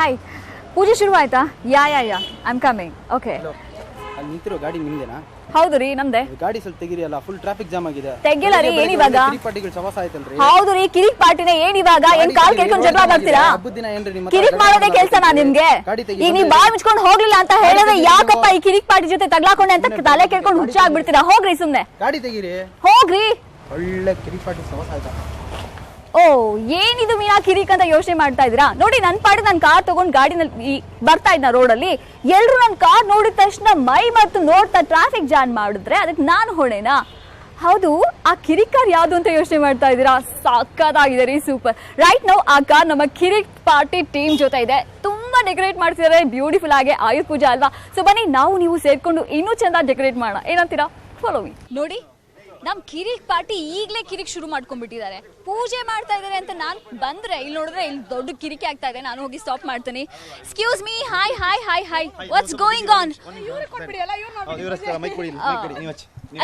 Hi, ಪೂಜೆ ಶುರು ಆಯ್ತಾ? Yeah I am coming. Okay. ಅಲ್ಲಿ ನಿಂತಿರೋ ಗಾಡಿ ನಿಮ್ದೇನಾ? ಹೌದು ರೀ, ನಮ್ದೆ. ಗಾಡಿ ಸ್ವಲ್ಪ ತೆಗಿರಿ, ಅಲ್ಲ ಫುಲ್ ಟ್ರಾಫಿಕ್ ಜಾಮ್ ಆಗಿದೆ. ತೆಗಿಲ್ಲ ರೀ, ಏನಿವಾಗ? ಪಾರ್ಟಿಗಳು ಸವಾಸ ಆಯ್ತಲ್ರಿ. ಹೌದು ರೀ, ಕಿರಿಕ್ ಪಾರ್ಟಿನೇ. ಏನಿವಾಗ? ಏನ್ ಕಾಲ್ ಕೇಳ್ಕೊಂಡು ಜಗಳ ಮಾಡ್ತೀರಾ? ಹಬ್ಬದ ದಿನ ಏನ್ರಿ ನಿಮ್ಮ ಕಿರಿಕ್ ಮಾಡೋದೇ ಕೆಲ್ಸನಾ ನಿಮ್ಗೆ? ಈಗ ನೀವ್ ಬಾಯ್ ಮುಚ್ಕೊಂಡು ಹೋಗ್ಲಿಲ್ಲ ಅಂತ ಹೇಳಿದ್ರೆ ಯಾಕಪ್ಪ ಈ ಕಿರಿಕ್ ಪಾರ್ಟಿ ಜೊತೆ ತಗ್ಲಾಕೊಂಡೆ ಅಂತ ತಲೆ ಕೇಳ್ಕೊಂಡು ಹುಚ್ಚ ಆಗ್ಬಿಡ್ತೀರಾ? ಹೋಗ್ರಿ ಸುಮ್ನೆ, ಗಾಡಿ ತೆಗಿರಿ. ಹೋಗ್ರಿ. ಒಳ್ಳೆ ಕಿರಿಕ್ ಪಾರ್ಟಿ ಸವಾಸ ಆಯ್ತಾ? ಓ, ಏನಿದು ಮೀನಾ ಕಿರಿಕ್ ಅಂತ ಯೋಚನೆ ಮಾಡ್ತಾ ಇದೀರಾ? ನೋಡಿ, ನನ್ ಪಾಡಿ ನನ್ ಕಾರ್ ತಗೊಂಡ್ ಗಾಡಿನಲ್ಲಿ ಬರ್ತಾ ಇದ್ನ ರೋಡಲ್ಲಿ, ಎಲ್ರು ನನ್ ಕಾರ್ ನೋಡಿದ ತಕ್ಷಣ ಮೈ ಮತ್ತು ನೋಡ್ತಾ ಟ್ರಾಫಿಕ್ ಜಾಮ್ ಮಾಡಿದ್ರೆ ಅದಕ್ಕೆ ನಾನು ಹೊಣೆನಾ? ಹೌದು, ಆ ಕಿರಿಕ್ ಕಾರ್ ಯಾವ್ದು ಅಂತ ಯೋಚನೆ ಮಾಡ್ತಾ ಇದ್ದೀರಾ? ಸಕ್ಕತ್ತಾಗಿದೆ ರೀ, ಸೂಪರ್. ರೈಟ್ ನೌ ಆ ಕಾರ್ ನಮ್ಮ ಕಿರಿಕ್ ಪಾರ್ಟಿ ಟೀಮ್ ಜೊತೆ ಇದೆ. ತುಂಬಾ ಡೆಕೋರೇಟ್ ಮಾಡ್ತಿದ್ದಾರೆ ಬ್ಯೂಟಿಫುಲ್ ಆಗಿ. ಆಯುಧ ಪೂಜೆ ಅಲ್ವಾ? ಸೊ ಬನ್ನಿ, ನೀವು ಸೇರ್ಕೊಂಡು ಇನ್ನೂ ಚಂದ ಡೆಕೋರೇಟ್ ಮಾಡೋಣ. ಏನಂತೀರಾ? Follow me. ನೋಡಿ, ನಮ್ ಕಿರಿಕ್ ಪಾರ್ಟಿ ಈಗಲೇ ಕಿರಿಕ್ ಶುರು ಮಾಡ್ಕೊಂಡ್ಬಿಟ್ಟಿದ್ದಾರೆ. ಪೂಜೆ ಮಾಡ್ತಾ ಇದಾರೆ ಅಂತ ನಾನ್ ಬಂದ್ರೆ ಇಲ್ಲಿ ನೋಡಿದ್ರೆ ಇಲ್ಲಿ ದೊಡ್ಡ ಕಿರಿಕೆ ಆಗ್ತಾ ಇದೆ. ನಾನು ಹೋಗಿ ಸ್ಟಾಪ್ ಮಾಡ್ತೀನಿ. Excuse me, hi hi hi hi, what's going on?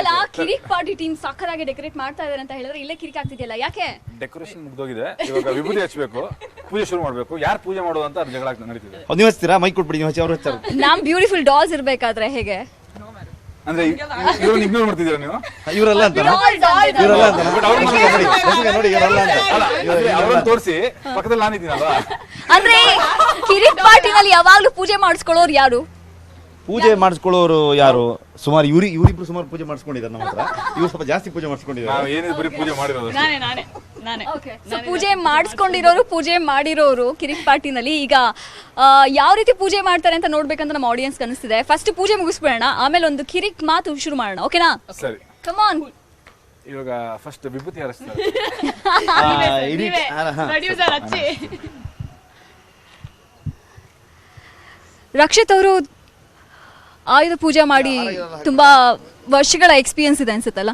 ಅಲ್ಲ, ಕಿರಿಕ್ ಪಾರ್ಟಿ ಟೀಮ್ ಸಕ್ಕತ್ತಾಗಿ ಡೆಕೋರೇಟ್ ಮಾಡ್ತಾ ಇದಾರೆ ಅಂತ ಹೇಳಿದ್ರೆ ಇಲ್ಲೇ ಕಿರಿಕ್ ಆಗ್ತಿದೆಯಲ್ಲ, ಯಾಕೆ? ಡೆಕೋರೇಷನ್ ಮುಗ್ದೋಗಿದೆ, ಇವಾಗ ವಿಭೂತಿ ಹಚ್ಚಬೇಕು, ಪೂಜೆ ಶುರು ಮಾಡ್ಬೇಕು. ಯಾರು ಪೂಜೆ ಮಾಡೋದು ಅಂತ ಜಗಳ ನಡೀತಿದೆ. ನೀವು ಹಚ್ತೀರಾ? ಮೈಕ್ ಕೊಟ್ಬಿಡಿ, ನೀವು ಹಚ್ಚಿ, ಅವ್ರು ಹಚ್ಚಾರ. ನಮ್ ಬ್ಯೂಟಿಫುಲ್ ಡಾಲ್ಸ್ ಇರ್ಬೇಕಾದ್ರೆ ಹೇಗೆ ಅಂದ್ರೆ ಇವ್ರನ್ನ ಇಗ್ನೋರ್ ಮಾಡ್ತಿದ್ದೀರಾ ನೀವು? ಇವರೆಲ್ಲ ಅಂತ ಇವರೆಲ್ಲ ಅಂತ ನೋಡಿ, ಇವರೆಲ್ಲ ಅಂತ ಅವ್ರನ್ನ ತೋರಿಸಿ ಪಕ್ಕದಲ್ಲಿ ನಾನಿದ್ದೀನಲ್ವಾ? ಅಂದ್ರೆ ಕಿರಿಕ್ ಪಾರ್ಟಿನಲ್ಲಿ ಯಾವಾಗ್ಲೂ ಪೂಜೆ ಮಾಡಿಸ್ಕೊಳ್ಳೋರು ಯಾರು? ಪೂಜೆ ಮಾಡಿಸ್ಕೊಳ್ಳೋರು ಯಾರು? ಸುಮಾರು ಇವರಿಬ್ರು ಸುಮಾರು ಪೂಜೆ ಮಾಡಿಸ್ಕೊಂಡಿದ್ದಾರೆ ನಮ್ಮ ಹತ್ರ. ಇವ್ರು ಸ್ವಲ್ಪ ಜಾಸ್ತಿ ಪೂಜೆ ಮಾಡಿಸ್ಕೊಂಡಿದ್ದಾರೆ. ನಾವು ಏನಿದ್ ಬರೀ ಪೂಜೆ ಮಾಡಿರೋದು. ಪೂಜೆ ಮಾಡಿರೋರು ಕಿರಿಕ್ ಪಾರ್ಟಿನಲ್ಲಿ ಈಗ ಯಾವ ರೀತಿ ಪೂಜೆ ಮಾಡ್ತಾರೆ ಅಂತ ನೋಡ್ಬೇಕಂತ ನಮ್ಮ ಆಡಿಯನ್ಸ್ ಅನಿಸ್ತಿದೆ. ಫಸ್ಟ್ ಪೂಜೆ ಮುಗಿಸ್ಬಿಡೋಣ, ಆಮೇಲೆ ಒಂದು ಕಿರಿಕ್ ಮಾತು ಶುರು ಮಾಡೋಣ. ಓಕೆನಾ? ಸರಿ, ಕಮ್ ಆನ್. ಇವಾಗ ಫಸ್ಟ್ ವಿಭೂತಿ ಹರಿಸ್ತಾರೆ. ರಕ್ಷಿತ್ ಅವರು ಆಯುಧ ಪೂಜೆ ಮಾಡಿ ತುಂಬಾ ವರ್ಷಗಳ ಎಕ್ಸ್ಪೀರಿಯನ್ಸ್ ಇದೆ ಅನ್ಸುತ್ತಲ್ಲ?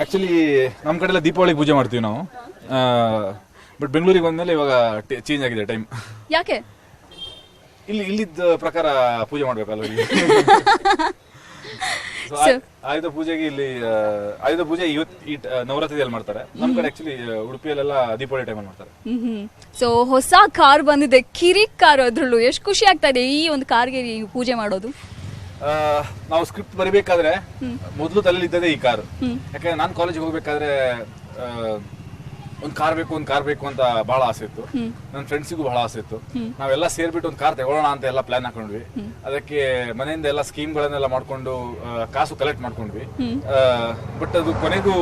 ಆಕ್ಚುಲಿ ನಮ್ಮ ಕಡೆ ಎಲ್ಲ ದೀಪಾವಳಿಗೆ ಪೂಜೆ ಮಾಡ್ತೀವಿ ನಾವು. ಬಟ್ ಬೆಂಗಳೂರಿಗೆ ಬಂದ್ಮೇಲೆ ಇವಾಗ ಚೇಂಜ್ ಆಗಿದೆ ಟೈಮ್. ಯಾಕೆ? ಇಲ್ಲಿದ್ದ ಪ್ರಕಾರ ಪೂಜೆ ಮಾಡ್ಬೇಕಲ್ಲ ಇಲ್ಲಿ. ಆಯುಧ ಪೂಜೆಗೆ ಇಲ್ಲಿ ಆಯುಧ ಪೂಜೆ ಈ ನವರಾತ್ರಿಯಲ್ಲಿ ಮಾಡ್ತಾರೆ. ನಮ್ಮ ಕಡೆ ಆಕ್ಚುಲಿ ಉಡುಪಿಯಲ್ಲೆಲ್ಲ ದೀಪಾವಳಿ ಟೈಮಲ್ಲಿ ಮಾಡ್ತಾರೆ. ಸೊ ಹೊಸ ಕಾರ್ ಬಂದಿದೆ, ಕಿರಿಕ್ ಕಾರ್. ಅದ್ರಲ್ಲೂ ಎಷ್ಟು ಖುಷಿ ಆಗ್ತಾ ಇದೆ ಈ ಒಂದು ಕಾರ್ಗೆ ಪೂಜೆ ಮಾಡೋದು. ನಾವು ಸ್ಕ್ರಿಪ್ಟ್ ಬರಿಬೇಕಾದ್ರೆ ಮೊದಲು ತಲೆಯಲ್ಲಿ ಇದ್ದದೇ ಈ ಕಾರ್. ಯಾಕಂದ್ರೆ ನಾನು ಕಾಲೇಜಿಗೆ ಹೋಗ್ಬೇಕಾದ್ರೆ ಒಂದ್ ಕಾರ್ ಬೇಕು ಅಂತ ಬಹಳ ಆಸೆ ಇತ್ತು. ನನ್ನ ಫ್ರೆಂಡ್ಸಿಗೂ ಬಹಳ ಆಸೆ ಇತ್ತು. ನಾವೆಲ್ಲ ಸೇರ್ಬಿಟ್ಟು ಒಂದು ಕಾರ್ ತಗೊಳ್ಳೋಣ ಅಂತ ಎಲ್ಲ ಪ್ಲಾನ್ ಹಾಕೊಂಡ್ವಿ. ಅದಕ್ಕೆ ಮನೆಯಿಂದ ಎಲ್ಲ ಸ್ಕೀಮ್ಗಳನ್ನೆಲ್ಲ ಮಾಡ್ಕೊಂಡು ಕಾಸು ಕಲೆಕ್ಟ್ ಮಾಡ್ಕೊಂಡ್ವಿ. ಬಟ್ ಅದು ಕೊನೆಗೂ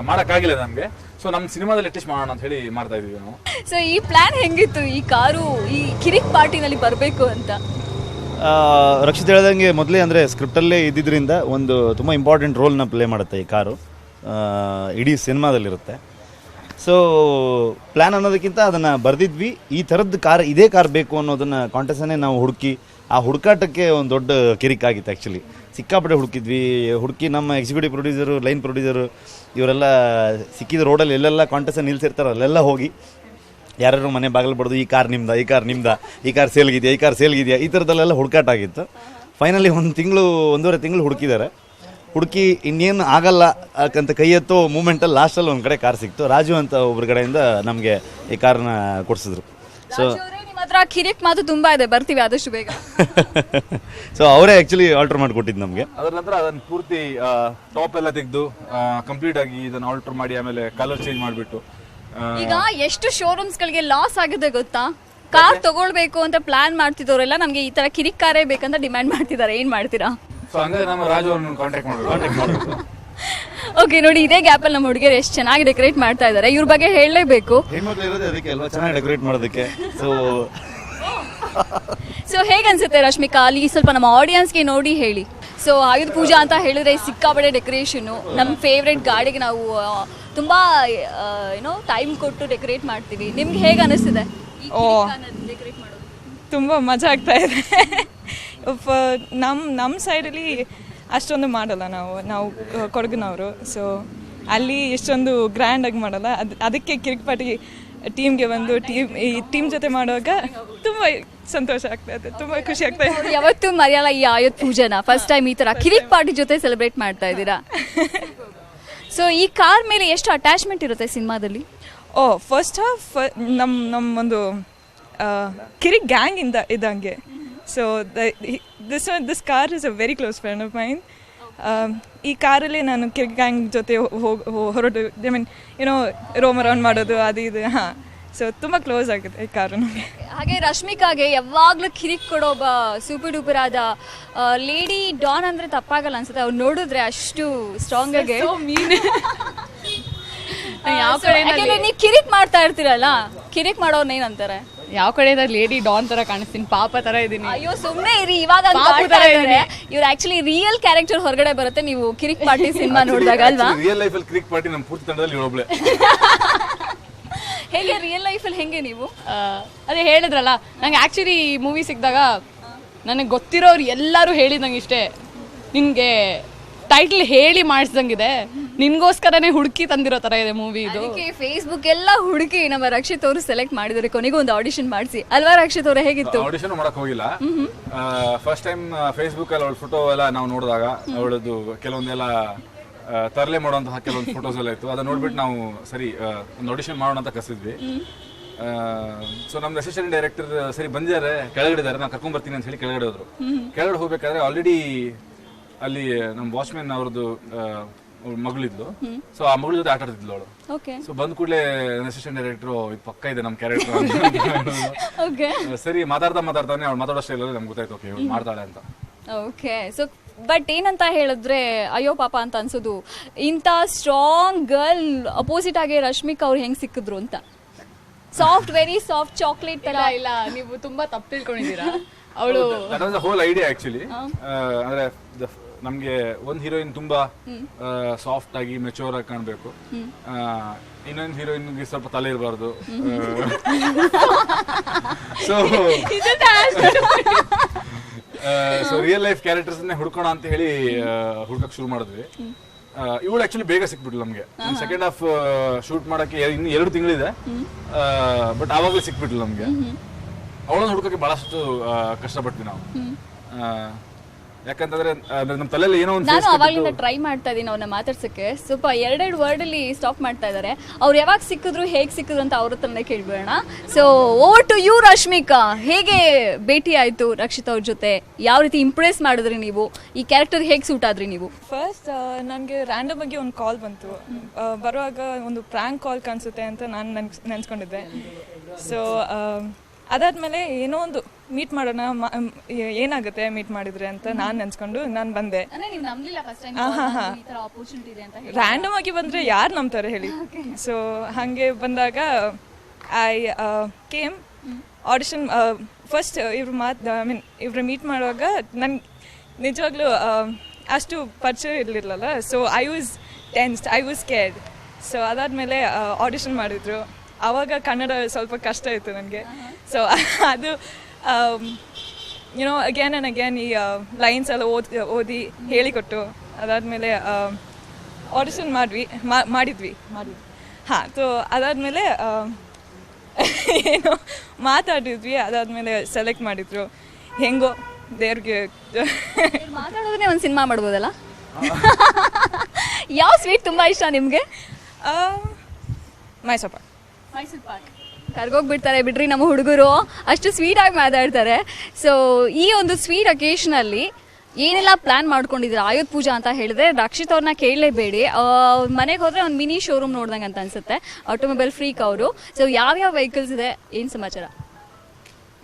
ಮಾಡಕ್ಕಾಗಿಲ್ಲ ನಮ್ಗೆ. ಸೊ ನಮ್ ಸಿನಿಮಾದಲ್ಲಿ ಅಟ್ಲೀಸ್ಟ್ ಮಾಡೋಣ ಅಂತ ಹೇಳಿ ಮಾಡ್ತಾ ಇದೀವಿ ನಾವು. ಸೊ ಈ ಪ್ಲಾನ್ ಹೆಂಗಿತ್ತು, ಈ ಕಾರು ಈ ಕಿರಿಕ್ ಪಾರ್ಟಿನಲ್ಲಿ ಬರಬೇಕು ಅಂತ? ರಕ್ಷಿತ್ ಹೇಳ್ದಂಗೆ ಮೊದಲೇ ಅಂದರೆ ಸ್ಕ್ರಿಪ್ಟಲ್ಲೇ ಇದ್ದಿದ್ದರಿಂದ ಒಂದು ತುಂಬ ಇಂಪಾರ್ಟೆಂಟ್ ರೋಲ್ನ ಪ್ಲೇ ಮಾಡುತ್ತೆ ಈ ಕಾರು. ಇಡೀ ಸಿನಿಮಾದಲ್ಲಿರುತ್ತೆ. ಸೊ ಪ್ಲ್ಯಾನ್ ಅನ್ನೋದಕ್ಕಿಂತ ಅದನ್ನು ಬರೆದಿದ್ವಿ. ಈ ಥರದ್ದು ಕಾರ್, ಇದೇ ಕಾರ್ ಬೇಕು ಅನ್ನೋದನ್ನು ಕಾಂಟೆಸ್ಟನ್ನೇ ನಾವು ಹುಡುಕಿ, ಆ ಹುಡುಕಾಟಕ್ಕೆ ಒಂದು ದೊಡ್ಡ ಕಿರಿಕ್ ಆಗಿತ್ತು. ಆ್ಯಕ್ಚುಲಿ ಸಿಕ್ಕಾಪಟ್ಟೆ ಹುಡುಕಿ ನಮ್ಮ ಎಕ್ಸಿಕ್ಯೂಟಿವ್ ಪ್ರೊಡ್ಯೂಸರು, ಲೈನ್ ಪ್ರೊಡ್ಯೂಸರು ಇವರೆಲ್ಲ ಸಿಕ್ಕಿದ ರೋಡಲ್ಲಿ ಎಲ್ಲೆಲ್ಲ ಕಾಂಟೆಸ್ಟ್ ನಿಲ್ಸಿರ್ತಾರೆ ಅಲ್ಲೆಲ್ಲ ಹೋಗಿ ಯಾರ್ಯಾರು ಮನೆ ಬಾಗಿಲು ಬಡ್ದು ಈ ಕಾರ್ ನಿಮ್ದ, ಈ ಕಾರ್ ಸೇಲ್ಗಿದೆಯಾ ಈ ಥರದಲ್ಲೆಲ್ಲ ಹುಡುಕಾಟ ಆಗಿತ್ತು. ಫೈನಲಿ ಒಂದೂವರೆ ತಿಂಗಳು ಹುಡುಕಿ ಇನ್ನೇನು ಆಗಲ್ಲ ಅಂತ ಕೈ ಎತ್ತೋ ಮೂಮೆಂಟಲ್ಲಿ ಲಾಸ್ಟಲ್ಲಿ ಒಂದು ಕಡೆ ಕಾರ್ ಸಿಕ್ತು. ರಾಜು ಅಂತ ಒಬ್ಬರ ಕಡೆಯಿಂದ ನಮಗೆ ಈ ಕಾರ್ನ ಕೊಡಿಸಿದ್ರು. ಸೊ ನಿಮ್ಮ ಹತ್ರ ಕಿರಿಕ್ ಮಾತು ತುಂಬಾ ಇದೆ, ಬರ್ತೀವಿ ಆದಷ್ಟು ಬೇಗ. ಸೊ ಅವರೇ ಆ್ಯಕ್ಚುಲಿ ಆಲ್ಟರ್ ಮಾಡಿಕೊಟ್ಟಿದ್ದು ನಮಗೆ. ಅದರ ನಂತರ ಅದನ್ನು ಪೂರ್ತಿ ಟಾಪ್ ಎಲ್ಲ ತೆಗೆದು ಕಂಪ್ಲೀಟ್ ಆಗಿ ಇದನ್ನು ಆಲ್ಟರ್ ಮಾಡಿ ಆಮೇಲೆ ಕಲರ್ ಚೇಂಜ್ ಮಾಡಿಬಿಟ್ಟು. ಈಗ ಎಷ್ಟು ಶೋರೂಮ್ಸ್ ಗಳಿಗೆ ಲಾಸ್ ಆಗಿದೆ ಗೊತ್ತಾ? ಕಾರ್ ತಗೊಳ್ಬೇಕು ಅಂತ ಪ್ಲಾನ್ ಮಾಡ್ತಿದ್ದವರೆಲ್ಲ ನಮ್ಗೆ ಈ ತರ ಕಿರಿಕ್ ಕಾರೇ ಬೇಕಂತ ಡಿಮ್ಯಾಂಡ್ ಮಾಡ್ತಿದ್ದಾರೆ. ಏನ್ ಮಾಡ್ತೀರಾ? ಸೊ ಹಂಗಾಗಿ ನಮ್ಮ ರಾಜು ಅವ್ರನ್ನ ಕಾಂಟ್ಯಾಕ್ಟ್ ಮಾಡಬೇಕು. ಓಕೆ, ನೋಡಿ ಇದೇ ಗ್ಯಾಪ್ ಅಲ್ಲಿ ನಮ್ಮ ಹುಡುಗಿಯರು ಎಷ್ಟು ಚೆನ್ನಾಗಿ ಡೆಕೋರೇಟ್ ಮಾಡ್ತಾ ಇದ್ದಾರೆ. ಇವ್ರ ಬಗ್ಗೆ ಹೇಳಲೇಬೇಕು. ಚೆನ್ನಾಗಿ ಡೆಕೋರೇಟ್ ಮಾಡೋದಕ್ಕೆ. ಸೊ ಹೇಗನ್ಸುತ್ತೆ ರಶ್ಮಿಕಾ? ಅಲ್ಲಿ ಸ್ವಲ್ಪ ನಮ್ಮ ಆಡಿಯನ್ಸ್ಗೆ ನೋಡಿ ಹೇಳಿ. ಸೊ ಆಯುಧ ಪೂಜಾ ಅಂತ ಹೇಳಿದ್ರೆ ಸಿಕ್ಕಾಪಟ್ಟೆ ಡೆಕೋರೇಷನ್. ನಮ್ಮ ಫೇವ್ರೆಟ್ ಗಾಡಿಗೆ ನಾವು ತುಂಬಾ ಟೈಮ್ ಕೊಟ್ಟು ಡೆಕೋರೇಟ್ ಮಾಡ್ತೀವಿ. ನಿಮ್ಗೆ ಹೇಗೆ ಅನಿಸ್ತಿದೆ ಡೆಕೋರೇಟ್ ಮಾಡೋದು? ತುಂಬ ಮಜಾ ಆಗ್ತಾ ಇದೆ. ನಮ್ಮ ಸೈಡಲ್ಲಿ ಅಷ್ಟೊಂದು ಮಾಡಲ್ಲ ನಾವು ಕೊಡಗಿನವರು. ಸೊ ಅಲ್ಲಿ ಇಷ್ಟೊಂದು ಗ್ರ್ಯಾಂಡಾಗಿ ಮಾಡಲ್ಲ. ಅದಕ್ಕೆ ಕಿರಿಕ್ ಪಾರ್ಟಿ ಟೀಮ್ಗೆ ಬಂದು ಈ ಟೀಮ್ ಜೊತೆ ಮಾಡುವಾಗ ತುಂಬ ಸಂತೋಷ ಆಗ್ತಾ ಇದೆ, ತುಂಬ ಖುಷಿ ಆಗ್ತಾ ಇದೆ. ಯಾವತ್ತೂ ಮರೆಯಲ್ಲ ಈ ಆಯುಧ ಪೂಜೆನ. ಫಸ್ಟ್ ಟೈಮ್ ಈ ಥರ ಕಿರಿಕ್ ಪಾರ್ಟಿ ಜೊತೆ ಸೆಲೆಬ್ರೇಟ್ ಮಾಡ್ತಾ ಇದ್ದೀರಾ. ಸೊ ಈ ಕಾರ್ ಮೇಲೆ ಎಷ್ಟು ಅಟ್ಯಾಚ್ಮೆಂಟ್ ಇರುತ್ತೆ ಸಿನಿಮಾದಲ್ಲಿ? ಫಸ್ಟ್ ಹಾಫ್ ನಮ್ಮ ಒಂದು ಕಿರಿಕ್ ಗ್ಯಾಂಗ್ ಇದ್ದಂಗೆ. So this car is a very close friend of mine. ಈ ಕಾರಲ್ಲಿ ನಾನು ಕಿರಿಕ್ ಗ್ಯಾಂಗ್ ಜೊತೆ ಹೊರಟು I mean you know roam around ಮಾಡೋದು ಅದು ಇದು. ಹಾಂ, ಸೊ ತುಂಬ ಕ್ಲೋಸ್ ಆಗಿದೆ ಈ ಕಾರು ನಮಗೆ. ಹಾಗೆ ರಶ್ಮಿಕಾಗೆ ಯಾವಾಗ್ಲೂ ಕಿರಿಕ್ ಕೊಡೋ ಒಬ್ಬ ಸೂಪರ್ ಡೂಪರ್ ಆದ ಲೇಡಿ ಡಾನ್ ಅಂದ್ರೆ ತಪ್ಪಾಗಲ್ಲ ಅನ್ಸುತ್ತೆ. ಅವ್ರು ನೋಡಿದ್ರೆ ಅಷ್ಟು ಸ್ಟ್ರಾಂಗ್ ಆಗಿ ನೀವು ಕಿರಿಕ್ ಮಾಡ್ತಾ ಇರ್ತೀರಲ್ಲ, ಕಿರಿಕ್ ಮಾಡೋರ್ನ ಏನಂತಾರೆ? ಯಾವ ಕಡೆ ಲೇಡಿ ಡಾನ್ ತರ ಕಾಣಿಸ್ತೀನಿ, ಪಾಪ ತರ ಇದೀನಿ. ಅಯ್ಯೋ ಸುಮ್ನೆ ಇರಿ, ಇವಾಗ ಇವ್ರು ಆಕ್ಚುಲಿ ರಿಯಲ್ ಕ್ಯಾರೆಕ್ಟರ್ ಹೊರಗಡೆ ಬರುತ್ತೆ ನೀವು ಕಿರಿಕ್ ಪಾರ್ಟಿ ಸಿನಿಮಾ ನೋಡಿದಾಗ ಅಲ್ವಾ? ರಿಯಲ್ ಲೈಫ್ ಅಲ್ಲಿ ಕ್ರಿಕ್ ಪಾರ್ಟಿ ನಮ್ಮ ಪೂರ್ತಿ ತಂಡದಲ್ಲಿ ಒಬ್ಳೆ. ಹೇಗೆ ರಿಯಲ್ ಲೈಫ್ ಅಲ್ಲಿ ಹೆಂಗೆ ನೀವು? ಅದೇ ಹೇಳಿದ್ರಲ್ಲ, ನಂಗೆ ಆಕ್ಚುಲಿ ಈ ಮೂವಿ ಸಿಕ್ಕಿದಾಗ ನನಗೆ ಗೊತ್ತಿರೋರು ಎಲ್ಲರೂ ಹೇಳಿದಂಗೆ ಇಷ್ಟೇ, ನಿನ್ಗೆ ಟೈಟ್ಲ್ ಹೇಳಿ ಮಾಡಿಸ್ದಂಗಿದೆ, ನಿನ್ಗೋಸ್ಕರನೇ ಹುಡುಕಿ ತಂದಿರೋ ತರ ಇದೆ ಮೂವಿ ಇದು. ಫೇಸ್ಬುಕ್ ಎಲ್ಲ ಹುಡುಕಿ ನಮ್ಮ ರಕ್ಷಿತ್ ಅವರು ಸೆಲೆಕ್ಟ್ ಮಾಡಿದ್ದಾರೆ, ಕೊನೆಗೂ ಒಂದು ಆಡಿಷನ್ ಮಾಡಿಸಿ ಅಲ್ವಾ ರಕ್ಷಿತ್ ಅವರೇ? ಹೇಗಿತ್ತು? ಆಡಿಷನ್ ಮಾಡಕ್ ಹೋಗಿಲ್ಲ. ಫಸ್ಟ್ ಟೈಮ್ ಫೇಸ್ಬುಕ್ ಅಲ್ಲಿ ಅವಳ ಫೋಟೋ ಎಲ್ಲ ನಾವು ನೋಡಿದಾಗ ಅವಳದು ಕೆಲವೊಂದೆಲ್ಲ ತರಲೆ ಮಾಡುವಂತಹ ಕೆಲವೊಂದು ಫೋಟೋಸ್ ಎಲ್ಲ ಇತ್ತು. ಅದನ್ನ ನೋಡ್ಬಿಟ್ಟು ನಾವು ಸರಿ ಒಂದು ಆಡಿಷನ್ ಮಾಡೋಣ ಅಂತ ಕಸಿದ್ವಿ. ಸೊ ನಮ್ದು ಅಸಿಸ್ಟೆಂಟ್ ಡೈರೆಕ್ಟರ್ ಸರಿ ಬಂದಿದ್ದಾರೆ, ಕೆಳಗಡೆ ಇದ್ದಾರೆ, ನಾನು ಕರ್ಕೊಂಡ್ ಬರ್ತೀನಿ ಅಂತ ಹೇಳಿ ಕೆಳಗಡೆ ಹೋದ್ರು. ಕೆಳಗಡೆ ಹೋಗ್ಬೇಕಾದ್ರೆ ಆಲ್ರೆಡಿ ಅಲ್ಲಿ ನಮ್ಮ ವಾಚ್ಮ್ಯಾನ್ ಅವ್ರದ್ದು ಮಗಳಿದ್ಲು. ಸೊ ಆ ಮಗಳ ಜೊತೆ ಆಟ ಆಡ್ತಿದ್ಲು ಅವಳು. ಸೊ ಬಂದ್ ಕೂಡಲೇ ಅಸಿಸ್ಟೆಂಟ್ ಡೈರೆಕ್ಟರ್ ಇದು ಪಕ್ಕ ಇದೆ ನಮ್ಮ ಕ್ಯಾರೆಕ್ಟರ್. ಸರಿ ಮಾತಾಡ್ತಾನೆ ಅವ್ಳು ಮಾತಾಡೋ ಸ್ಟೈಲ್ ನಮ್ಗೆ ಗೊತ್ತಾಯ್ತು, ಓಕೆ ಇವಳು ಮಾಡ್ತಾಳೆ ಅಂತ. ಓಕೆ, ಸೊ ಬಟ್ ಏನಂತ ಹೇಳಿದ್ರೆ ಅಯ್ಯೋ ಪಾಪ ಅಂತ ಅನ್ಸೋದು, ಇಂಥ ಸ್ಟ್ರಾಂಗ್ ಗರ್ಲ್ ಅಪೋಸಿಟ್ ಆಗಿ ರಶ್ಮಿಕಾ ಅವ್ರು ಹೆಂಗ್ ಸಿಕ್ಕಿದ್ರು ಅಂತ. ಸಾಫ್ಟ್, ವೆರಿ ಸಾಫ್ಟ್ ಚಾಕ್ಲೇಟ್ ತರ. ಇಲ್ಲ, ನೀವು ತುಂಬಾ ತಪ್ಪು ತಿಳ್ಕೊಂಡಿದ್ದೀರಾ. ಅವಳು ಹೋಲ್ ಐಡಿಯಾ ಆಕ್ಚುಲಿ. ಅಂದ್ರೆ ನಮ್ಗೆ ಒಂದ್ ಹೀರೋಯಿನ್ ತುಂಬಾ ಸಾಫ್ಟ್ ಆಗಿ ಮೆಚೂರ್ ಆಗಿ ಕಾಣ್ಬೇಕು, ಇನ್ನೊಂದು ಹೀರೋಯಿನ್ಗೆ ಸ್ವಲ್ಪ ತಲೆ ಇರಬಾರ್ದು. ಸೊ ರಿಯಲ್ ಲೈಫ್ ಕ್ಯಾರೆಕ್ಟರ್ಸ್ ಹುಡ್ಕೋಣ ಅಂತ ಹೇಳಿ ಹುಡ್ಕಕ್ ಶುರು ಮಾಡಿದ್ವಿ. ಇವಳು ಆಕ್ಚುಲಿ ಬೇಗ ಸಿಕ್ಬಿಟ್ಲು ನಮ್ಗೆ. ಸೆಕೆಂಡ್ ಹಾಫ್ ಶೂಟ್ ಮಾಡಕ್ಕೆ ಇನ್ನು 2 ತಿಂಗಳಿದೆ, ಬಟ್ ಆವಾಗಲೇ ಸಿಕ್ಬಿಟ್ಲು ನಮ್ಗೆ. ಅವಳನ್ನ ಹುಡ್ಕಕ್ಕೆ ಬಹಳಷ್ಟು ಕಷ್ಟಪಟ್ವಿ ನಾವು. ಯಾಕಂತಂದ್ರೆ ನಮ್ಮ ತಲೆಯಲ್ಲಿ ಏನೋ ಒಂದು ನಾನು ಅವಾಗಲಿಂದ ಟ್ರೈ ಮಾಡ್ತಾ ಇದ್ದೀನಿ ಅವ್ರನ್ನ ಮಾತಾಡ್ಸಕ್ಕೆ. ಸ್ವಲ್ಪ 2 ವರ್ಡ್ ಅಲ್ಲಿ ಸ್ಟಾಪ್ ಮಾಡ್ತಾ ಇದ್ದಾರೆ. ಅವ್ರು ಯಾವಾಗ ಸಿಕ್ಕಿದ್ರು, ಹೇಗೆ ಸಿಕ್ಕಿದ್ರು ಅಂತ ಅವ್ರ ಹತ್ರನೇ ಕೇಳ್ಬೇಡ. So over to you Rashmika, ಹೇಗೆ ಭೇಟಿ ಆಯ್ತು ರಕ್ಷಿತ್ ಅವ್ರ ಜೊತೆ? ಯಾವ ರೀತಿ ಇಂಪ್ರೆಸ್ ಮಾಡಿದ್ರಿ ನೀವು? ಈ ಕ್ಯಾರೆಕ್ಟರ್ ಹೇಗೆ ಸೂಟ್ ಆದ್ರಿ ನೀವು? ಫಸ್ಟ್ ನನಗೆ ರ್ಯಾಂಡಮ್ ಆಗಿ ಒಂದು ಕಾಲ್ ಬಂತು. ಬರುವಾಗ ಒಂದು ಪ್ರ್ಯಾಂಕ್ ಕಾಲ್ ಕಾಣಿಸುತ್ತೆ ಅಂತ ನಾನು ನೆನೆಸ್ಕೊಂಡಿದ್ದೆ. ಸೊ ಅದಾದ್ಮೇಲೆ ಏನೋ ಒಂದು ಮೀಟ್ ಮಾಡೋಣ, ಏನಾಗುತ್ತೆ ಮೀಟ್ ಮಾಡಿದ್ರೆ ಅಂತ ನಾನು ನೆನ್ಸ್ಕೊಂಡು ನಾನು ಬಂದೆ. ರ್ಯಾಂಡಮ್ ಆಗಿ ಬಂದ್ರೆ ಯಾರು ನಂಬ್ತಾರೆ ಹೇಳಿ? ಸೊ ಹಾಗೆ ಬಂದಾಗ ಐ ಕೇಮ್ ಆಡಿಷನ್. ಫಸ್ಟ್ ಇವ್ರು ಮೀಟ್ ಮಾಡುವಾಗ ನನ್ಗೆ ನಿಜವಾಗ್ಲೂ ಅಷ್ಟು ಪರಿಚಯ ಇರಲಿಲ್ಲಲ್ಲ. So I was tensed, I was scared. So ಅದಾದಮೇಲೆ ಆಡಿಷನ್ ಮಾಡಿದ್ರು. ಆವಾಗ ಕನ್ನಡ ಸ್ವಲ್ಪ ಕಷ್ಟ ಇತ್ತು ನನಗೆ. ಸೊ ಅದು ಯುನೋ ಅಗೇನ್ ಆ್ಯಂಡ್ ಅಗೇನ್ ಈ ಲೈನ್ಸ್ ಎಲ್ಲ ಓದಿ ಹೇಳಿಕೊಟ್ಟು ಅದಾದಮೇಲೆ ಆಡಿಷನ್ ಮಾಡಿದ್ವಿ. ಹಾಂ, ಸೊ ಅದಾದಮೇಲೆ ಏನೋ ಮಾತಾಡಿದ್ವಿ. ಅದಾದಮೇಲೆ ಸೆಲೆಕ್ಟ್ ಮಾಡಿದ್ರು. ಹೆಂಗೋ ದೇವ್ರಿಗೆ ಮಾತಾಡೋದನ್ನೇ ಒಂದು ಸಿನಿಮಾ ಮಾಡ್ಬೋದಲ್ಲ? ಯಾವ ಸ್ವೀಟ್ ತುಂಬ ಇಷ್ಟ ನಿಮಗೆ? ಮೈಸೂರು ಪಾಕ್. ಮೈಸೂರು ಪಾಕ್ ಕರ್ಗೋಗ್ಬಿಡ್ತಾರೆ ಬಿಡ್ರಿ ನಮ್ಮ ಹುಡುಗರು, ಅಷ್ಟು ಸ್ವೀಟಾಗಿ ಮಾತಾಡ್ತಾರೆ. ಸೊ ಈ ಒಂದು ಸ್ವೀಟ್ ಅಕೇಶನಲ್ಲಿ ಏನೆಲ್ಲ ಪ್ಲಾನ್ ಮಾಡ್ಕೊಂಡಿದ್ದೀರಾ? ಆಯುಧ ಪೂಜಾ ಅಂತ ಹೇಳಿದ್ರೆ ರಕ್ಷಿತ್ ಅವ್ರನ್ನ ಕೇಳಲೇಬೇಡಿ, ಮನೆಗೆ ಹೋದ್ರೆ ಒಂದು ಮಿನಿ ಶೋರೂಮ್ ನೋಡ್ದಂಗೆ ಅಂತ ಅನ್ಸುತ್ತೆ. ಆಟೋಮೊಬೈಲ್ ಫ್ರೀಕ್ ಅವರು. ಸೊ ಯಾವ್ಯಾವ ವೆಹಿಕಲ್ಸ್ ಇದೆ, ಏನು ಸಮಾಚಾರ?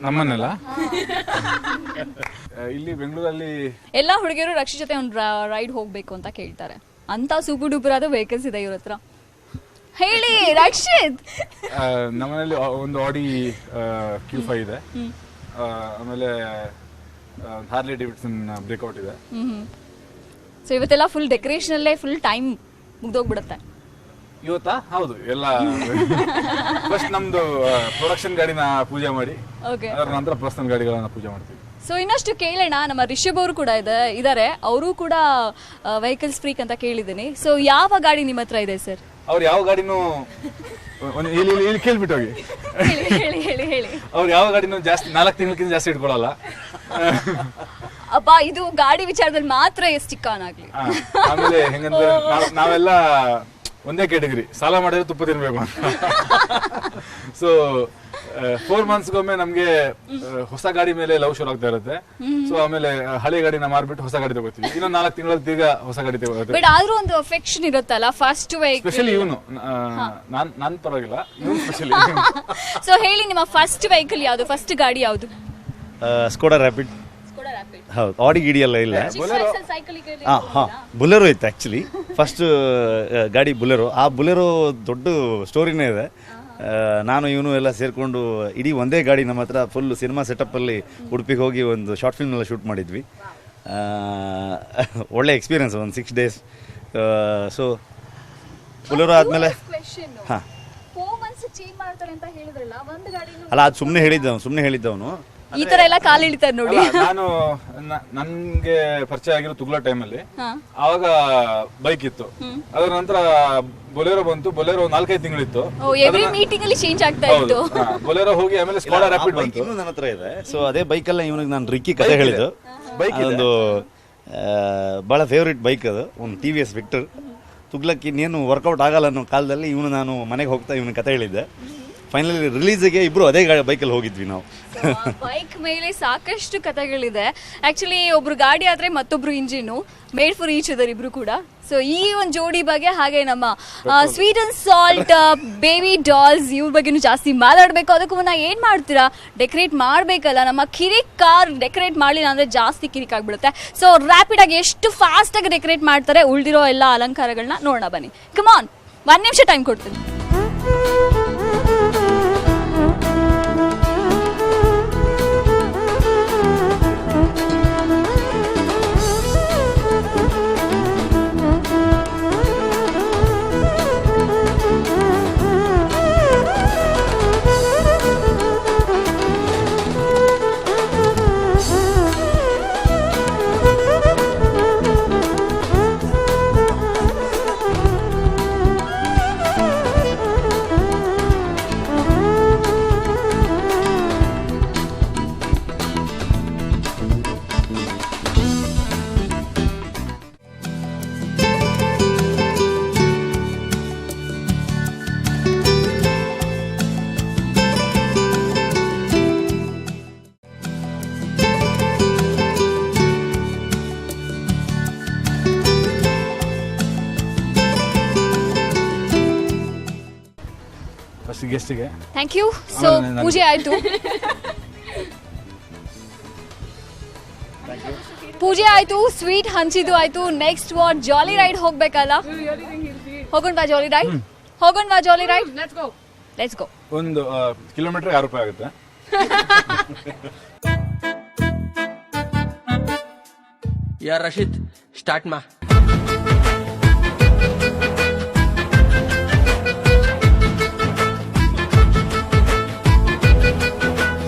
ನಮ್ಮನ್ನೆಲ್ಲ ಇಲ್ಲಿ ಬೆಂಗಳೂರಲ್ಲಿ ಎಲ್ಲ ಹುಡುಗಿಯರು ರಕ್ಷಿತ್ ಜೊತೆ ಒಂದು ರೈಡ್ ಹೋಗ್ಬೇಕು ಅಂತ ಕೇಳ್ತಾರೆ. ಅಂತ ಸೂಪರ್ ಡೂಪರ್ ಆದ ವೆಹಿಕಲ್ಸ್ ಇದೆ ಇವ್ರ ಹತ್ರ. ಹೇಳಿ ರಕ್ಷಿತ್. ನಮ್ಮನೇಲಿ ಒಂದು ಆಡಿ Q5 ಇದೆ, ಆಮೇಲೆ ಹಾರ್ಲಿ ಡೇವಿಡ್ಸನ್ ಬ್ರೇಕ್ಔಟ್ ಇದೆ. ಸೊ ಇವತ್ತೆಲ್ಲ ಫುಲ್ ಡೆಕೋರೇಷನ್ ಅಲ್ಲೇ ಫುಲ್ ಟೈಮ್ ಮುಗ್ದೋಗ್ಬಿಡುತ್ತೆ. ಇವತ್ತಾ? ಹೌದು, ಎಲ್ಲ ಫಸ್ಟ್ ನಮ್ದು ಪ್ರೊಡಕ್ಷನ್ ಗಾಡಿನ ಪೂಜೆ ಮಾಡಿ ಅದರ ನಂತರ ಪರ್ಸನಲ್ ಗಾಡಿಗಳನ್ನ ಪೂಜೆ ಮಾಡ್ತೀವಿ. ಸೊ ಇನ್ನಷ್ಟು ಕೇಳೋಣ. ನಮ್ಮ ರಿಷಬ್ ಅವರು ಕೂಡ ಇದ್ದಾರೆ, ಅವರು ಕೂಡ ವೆಹಿಕಲ್ಸ್ ಫ್ರೀಕ್ ಅಂತ ಕೇಳಿದ್ದೀನಿ. ಸೊ ಯಾವ ಗಾಡಿ ನಿಮ್ಮ ಹತ್ರ ಇದೆ ಸರ್? ಅವ್ರು ಯಾವ ಗಾಡಿನೂ ಇಲ್ಲಿ ಕೇಳ್ಬಿಟ್ಟು ಹೋಗಿ. ಹೇಳಿ ಹೇಳಿ ಹೇಳಿ. ಅವ್ರು ಯಾವ ಗಾಡಿನೂ ಜಾಸ್ತಿ 4 ತಿಂಗಳಕ್ಕಿಂತ ಜಾಸ್ತಿ ಇಟ್ಕೊಳಲ್ಲ. ಅಪ್ಪ ಇದು ಗಾಡಿ ವಿಚಾರದಲ್ಲಿ ಮಾತ್ರ ಎಷ್ಟು ಚಿಕ್ಕನಾಗ್ಲಿ. ಆಮೇಲೆ ಹೆಂಗಂದ್ರೆ ನಾವೆಲ್ಲ ಒಂದೇ ಕ್ಯಾಟಗರಿ, ಸಾಲ ಮಾಡಿದ್ರೆ ತುಪ್ಪ ತಿನ್ಬೇಕು ಅಂತ. ಸೊ 4 ಮಂತ್ಸ್ಗೊಮ್ಮೆ ನಮ್ಗೆ ಹೊಸ ಗಾಡಿ ಮೇಲೆ ಲವ್ ಶುರು ಆಗ್ತಾ ಇರುತ್ತೆ. ಸೊ ಆಮೇಲೆ ಹಳೆ ಗಾಡಿನ ಮಾರ್ಬಿಟ್ಟು ಹೊಸ ಗಾಡಿ ತಗೋತೀವಿ. ಇನ್ನೊಂದು 4 ತಿಂಗಳಲ್ಲಿ ತಿರ್ಗಾ ಹೊಸ ಗಾಡಿ ತಗೋತೀವಿ. ಬಟ್ ಆದ್ರೂ ಒಂದು ಅಫೆಕ್ಷನ್ ಇರುತ್ತಲ್ಲ ಫಸ್ಟ್ ವೆಹಿಕಲ್. ಸ್ಪೆಷಲಿ ಇವನು ನಾನ್ ಪರವಾಗಿಲ್ಲ, ಇವನು ಸ್ಪೆಷಲಿ. ಸೊ ಹೇಳಿ, ನಿಮ್ಮ ಫಸ್ಟ್ ವೆಹಿಕಲ್ ಯಾವುದು? ಫಸ್ಟ್ ಗಾಡಿ ಯಾವುದು? Skoda rapid. ಹೌದು, ಆಡಿ ಗಿಡಿ ಎಲ್ಲ ಇಲ್ಲ. ಸೈಕಲ್ ಹಾಂ, ಬುಲೆರೋ ಇತ್ತು ಆ್ಯಕ್ಚುಲಿ. ಫಸ್ಟ್ ಗಾಡಿ ಬುಲೆರೋ. ಆ ಬುಲೆರೋ ದೊಡ್ಡ ಸ್ಟೋರಿನೇ ಇದೆ. ನಾನು ಇವನು ಎಲ್ಲ ಸೇರಿಕೊಂಡು ಇಡೀ ಒಂದೇ ಗಾಡಿ ನಮ್ಮ ಹತ್ರ ಫುಲ್ ಸಿನಿಮಾ ಸೆಟಪ್ಪಲ್ಲಿ ಉಡುಪಿಗೆ ಹೋಗಿ ಒಂದು ಶಾರ್ಟ್ ಫಿಲ್ಮ್ನೆಲ್ಲ ಶೂಟ್ ಮಾಡಿದ್ವಿ. ಒಳ್ಳೆ ಎಕ್ಸ್ಪೀರಿಯನ್ಸ್, ಒಂದು 6 days. ಸೊ ಬುಲೆರೋ ಆದಮೇಲೆ ಹಾಂ ಅಲ್ಲ, ಅದು ಸುಮ್ಮನೆ ಹೇಳಿದ್ದವನು. ಈ ತರ ಎಲ್ಲ ಕಾಲು ಇಳಿತಾರೆ ನೋಡಿ. ನಾನು ನನ್ಗೆ ಪರಿಚಯ ಆಗಿರೋ ತುಗ್ಲಾ ಟೈಮಲ್ಲಿ ಆವಾಗ ಬೈಕ್ ಇತ್ತು. ಅದರ ನಂತರ ಬೊಲೆರೋ ಬಂತು. ಬೊಲೆರೋ 4-5 ತಿಂಗಳಿತ್ತು. ಎವ್ರಿ ಮೀಟಿಂಗ್ ಅಲ್ಲಿ ಚೇಂಜ್ ಆಗ್ತಾ ಇತ್ತು. ಬೊಲೆರೋ ಹೋಗಿ ಆಮೇಲೆ ಸ್ಕೋಡಾ ರ್ಯಾಪಿಡ್ ಬಂತು. ಇನ್ನೂ ನನ್ನ ಹತ್ರ ಇದೆ. ಸೊ ಅದೇ ಬೈಕಲ್ಲ ಇವನಿಗೆ ನಾನು ರಿಕ್ಕಿ ಕತೆ ಹೇಳಿದ್ದು. ಒಂದು ಭಾಳ ಫೇವ್ರೇಟ್ ಬೈಕ್ ಅದು, ಒಂದು TVS ವಿಕ್ಟರ್. ತುಗ್ಲಕ್ಕೆ ಇನ್ನೇನು ವರ್ಕೌಟ್ ಆಗಲ್ಲ ಅನ್ನೋ ಕಾಲದಲ್ಲಿ ಇವನು ನಾನು ಮನೆಗೆ ಹೋಗ್ತಾ ಇವನ ಕತೆ ಹೇಳಿದ್ದೆ. ಫೈನಲಿ ರಿಲೀಸಿಗೆ ಇಬ್ರು ಅದೇ ಬೈಕಲ್ಲಿ ಹೋಗಿದ್ವಿ ನಾವು. ಬೈಕ್ ಮೇಲೆ ಸಾಕಷ್ಟು ಕಥೆಗಳಿದೆ. ಆಕ್ಚುಲಿ ಒಬ್ರು ಗಾಡಿ ಆದ್ರೆ ಮತ್ತೊಬ್ರು engine, made for each other ಇಬ್ರು ಕೂಡ. ಸೊ ಈ ಒಂದು ಜೋಡಿ ಬಗ್ಗೆ, ಹಾಗೆ ನಮ್ಮ sweet and salt baby dolls ಇವ್ರ ಬಗ್ಗೆನೂ ಜಾಸ್ತಿ ಮಾತಾಡಬೇಕು. ಅದಕ್ಕೂ ಮುನ್ನ ಏನು ಮಾಡ್ತೀರಾ, ಡೆಕೋರೇಟ್ ಮಾಡಬೇಕಲ್ಲ. ನಮ್ಮ ಕಿರಿಕ್ ಕಾರ್ ಡೆಕೋರೇಟ್ ಮಾಡಲಿಲ್ಲ ಅಂದರೆ ಜಾಸ್ತಿ ಕಿರಿಕ್ ಆಗಿಬಿಡುತ್ತೆ. ಸೊ ರ್ಯಾಪಿಡಾಗಿ ಎಷ್ಟು ಫಾಸ್ಟಾಗಿ ಡೆಕೋರೇಟ್ ಮಾಡ್ತಾರೆ, ಉಳಿದಿರೋ ಎಲ್ಲ ಅಲಂಕಾರಗಳನ್ನ ನೋಡೋಣ ಬನ್ನಿ. ಕಮಾನ್, 1 ನಿಮಿಷ ಟೈಮ್ ಕೊಡ್ತೀನಿ. ಗೆಸ್ಟಿಗೆ ಥ್ಯಾಂಕ್ ಯು. ಸೊ ಪೂಜೆ ಆಯ್ತು, ಸ್ವೀಟ್ ಹಂಚಿದ್ದು ಆಯ್ತು. ನೆಕ್ಸ್ಟ್ ವಾಟ್, ಜಾಲಿ ರೈಡ್ ಹೋಗ್ಬೇಕಲ್ಲ. ಹೋಗೋಣ ಜಾಲಿ ರೈಡ್. Let's go. ಒಂದು ಕಿಲೋಮೀಟರ್ 6 ರೂಪಾಯಿ ಆಗುತ್ತೆ. ಯಾ ರಶೀದ್, ಸ್ಟಾರ್ಟ್ ಮಾ.